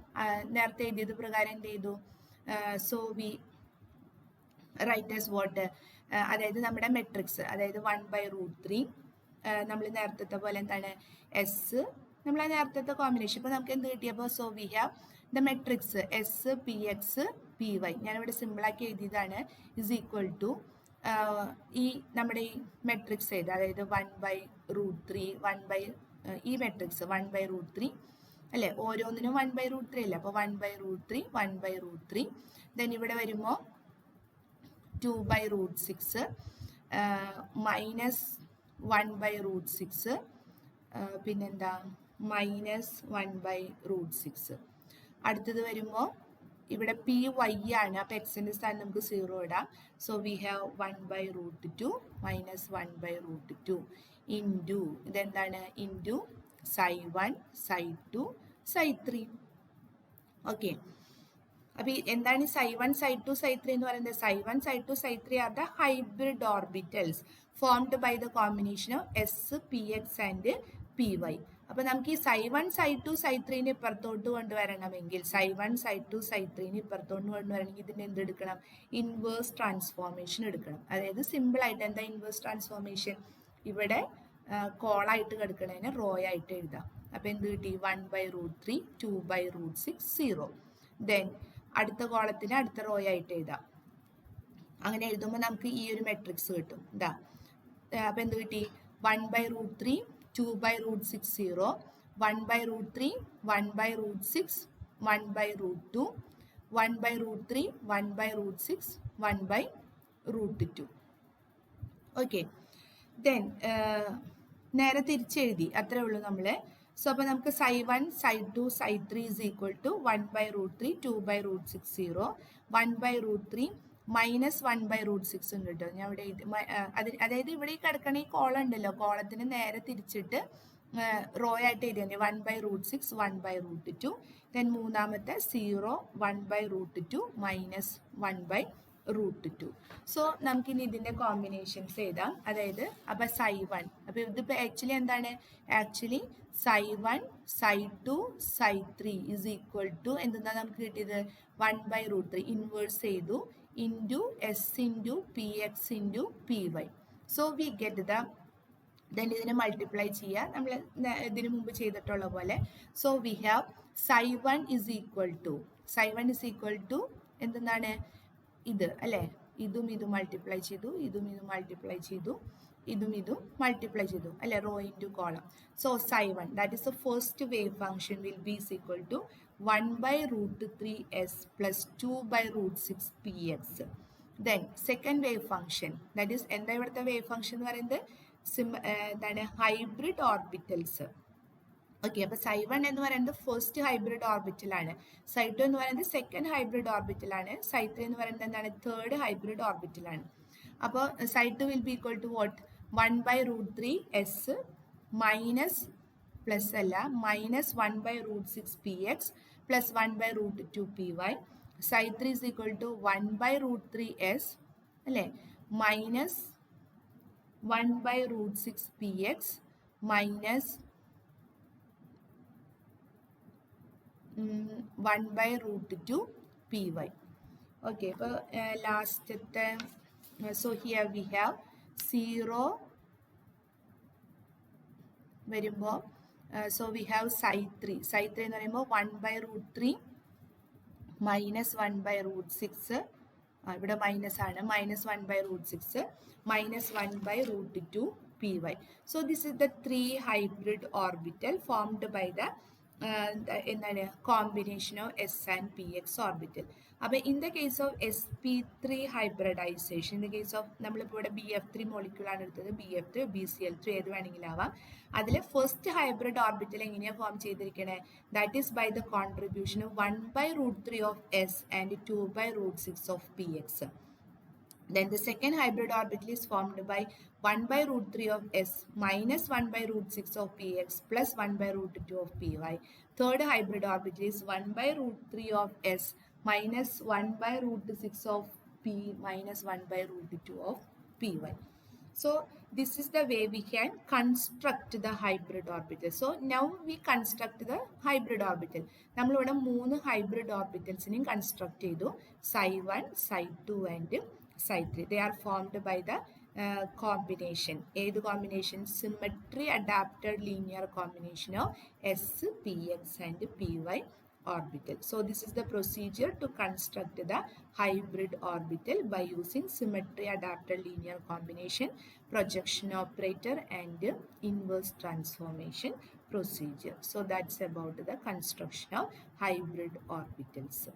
നേരത്തെ എഴുതിയത് പ്രകാരം എന്ത് ചെയ്തു, so we write as what, അതായത് നമ്മുടെ മെട്രിക്സ്, അതായത് 1/√3 നമ്മൾ നേരത്തെ പോലെ എന്താണ് എസ്, നമ്മളെ നേരത്തെ കോമ്പിനേഷൻ. ഇപ്പോൾ നമുക്ക് എന്ത് കിട്ടിയപ്പോൾ, so we have the matrix S P X P Y, ഞാനിവിടെ സിമ്പിളാക്കി എഴുതിയതാണ്, ഇസ് ഈക്വൽ ടു ഈ നമ്മുടെ ഈ മെട്രിക്സ് ചെയ്ത് അതായത് 1/√3 ഈ മെട്രിക്സ് 1/√3 അല്ലേ, ഓരോന്നിനും 1/√3 അല്ലേ, അപ്പോൾ 1/√3 1/√3 ദെൻ ഇവിടെ വരുമ്പോൾ 2/√6 -1/√6 പിന്നെന്താ -1/√6. അടുത്തത് വരുമ്പോൾ ഇവിടെ പി വൈ ആണ്, അപ്പോൾ എക്സിൻ്റെ സ്ഥാനം നമുക്ക് 0 ഇടാം. സോ വി ഹാവ് 1/√2 -1/√2 ഇൻറ്റു ഇതെന്താണ് into psi1 psi2 psi3. Okay, അപ്പോൾ എന്താണ് psi1 psi2 psi3 എന്ന് പറയുന്നത്? psi1 psi2 psi3 are the hybrid orbitals formed by the combination of S P X and P Y. അപ്പോൾ നമുക്ക് ഈ psi1 psi2 psi3 ഇപ്പുറത്തോട്ട് കൊണ്ടുവരണമെങ്കിൽ psi1 psi2 psi3 ഇപ്പുറത്തോട്ട് കൊണ്ടുവരണമെങ്കിൽ ഇതിൻ്റെ എന്തെടുക്കണം? Inverse transformation എടുക്കണം. അതായത് സിമ്പിളായിട്ട് എന്താ ഇൻവേഴ്സ് ട്രാൻസ്ഫോർമേഷൻ? ഇവിടെ കോളായിട്ട് കിടക്കണതിന് റോ ആയിട്ട് എഴുതാം. അപ്പോൾ എന്ത് കിട്ടി? 1/√3 2/√6 0. ദെൻ അടുത്ത കോളത്തിന് അടുത്ത റോ ആയിട്ട് എഴുതാം. അങ്ങനെ എഴുതുമ്പോൾ നമുക്ക് ഈ ഒരു മെട്രിക്സ് കിട്ടും. ഇതാ, അപ്പോൾ എന്ത് കിട്ടി? 1/√3 2/√6 0 1/√3 1/√6 1/√2 1/√3 1/√6 1/√2. ഓക്കെ, ദെൻ നേരെ തിരിച്ചെഴുതി, അത്രേ ഉള്ളൂ നമ്മൾ. സോ അപ്പോൾ നമുക്ക് psi1 psi2 psi3 is equal to 1/√3 2/√6 0 1/√3 -1/√6 ഉണ്ട് കേട്ടോ. ഞാൻ ഇവിടെ അതായത് ഇവിടെ ഈ കിടക്കണ ഈ കോളം ഉണ്ടല്ലോ, കോളത്തിന് നേരെ തിരിച്ചിട്ട് റോ ആയിട്ട് എഴുതിയാൽ 1/√6 1/√2. ദെൻ മൂന്നാമത്തെ 0 1/√2 -1/√2. സോ നമുക്കിനി ഇതിൻ്റെ കോമ്പിനേഷൻസ് എഴുതാം. അതായത് അപ്പോൾ psi1, അപ്പോൾ ഇതിപ്പോൾ ആക്ച്വലി എന്താണ്? Actually psi1 psi2 psi3 is equal to എന്തെന്നാ നമുക്ക് കിട്ടിയത്? 1/√3 ഇൻവേഴ്സ് ചെയ്തു into S into P X into P Y. So we get the then ഇതിനെ മൾട്ടിപ്ലൈ ചെയ്യുക നമ്മൾ ഇതിനു മുമ്പ് ചെയ്തിട്ടുള്ള പോലെ. So we have psi1 is equal to എന്തെന്നാണ്? ഇത് അല്ലേ, ഇതും മൾട്ടിപ്ലൈ ചെയ്തു, ഇതും മൾട്ടിപ്ലൈ ചെയ്തു, ഇതും മൾട്ടിപ്ലൈ ചെയ്തു അല്ലേ, row into column. So psi1 that is the first wave function will be is equal to 1/√3s plus 2/√6px. Then second wave function that is എന്താ ഇവിടുത്തെ വേവ് ഫംഗ്ഷൻ എന്ന് പറയുന്നത്? എന്താണ്? Hybrid orbitals. ഓക്കെ, അപ്പോൾ psi1 എന്ന് പറയുന്നത് first hybrid ഓർബിറ്റലാണ്, psi2 എന്ന് പറയുന്നത് സെക്കൻഡ് ഹൈബ്രിഡ് ഓർബിറ്റലാണ്, psi3 എന്ന് പറയുന്നത് എന്താണ്? തേർഡ് ഹൈബ്രിഡ് ഓർബിറ്റലാണ്. അപ്പോൾ psi2 will be equal to what? 1/√3s minus plus അല്ല -1/√6px plus 1/√2py. psi3 is equal to 1/√3s അല്ലേ, minus 1/√6px minus 1/√2py. Okay, അപ്പോൾ ലാസ്റ്റത്തെ സോ ഹിയർ വി ഹാവ് 0 വരുമ്പോൾ സോ വി ഹാവ് psi3 എന്ന് പറയുമ്പോൾ 1/√3 minus 1/√6 ഇവിടെ minus ആണ്, -1/√6 minus 1/√2py. So this is the 3 hybrid orbital formed by the എന്താണ് combination of S and P X orbital. അപ്പോൾ in the case of sp3 hybridization, in the case of നമ്മളിപ്പോൾ ഇവിടെ BF3 മോളിക്യൂളാണ് എടുത്തത്, BF3 BCl3 ഏത് വേണമെങ്കിലും ആവാം. അതിൽ first hybrid orbital എങ്ങനെയാണ് ഫോം ചെയ്തിരിക്കണേ? That is by the contribution of 1/√3 of S and 2/√6 of P X. Then the second hybrid orbital is formed by 1/√3 of s minus 1/√6 of px plus 1/√2 of py. Third hybrid orbital is 1/√3 of s minus 1/√6 of p minus 1/√2 of py. So this is the way we can construct the hybrid orbital. So now we construct the hybrid orbital. നമ്മളിവിടെ 3 hybrid orbitals construct ചെയ്തു, psi1 psi2 and psi3. They are formed by the combination. ഏത് combination? Symmetry adapted linear combination of s, px and py orbital. So this is the procedure to construct the hybrid orbital by using symmetry adapted linear combination, projection operator, and inverse transformation procedure. So that's about the construction of hybrid orbitals.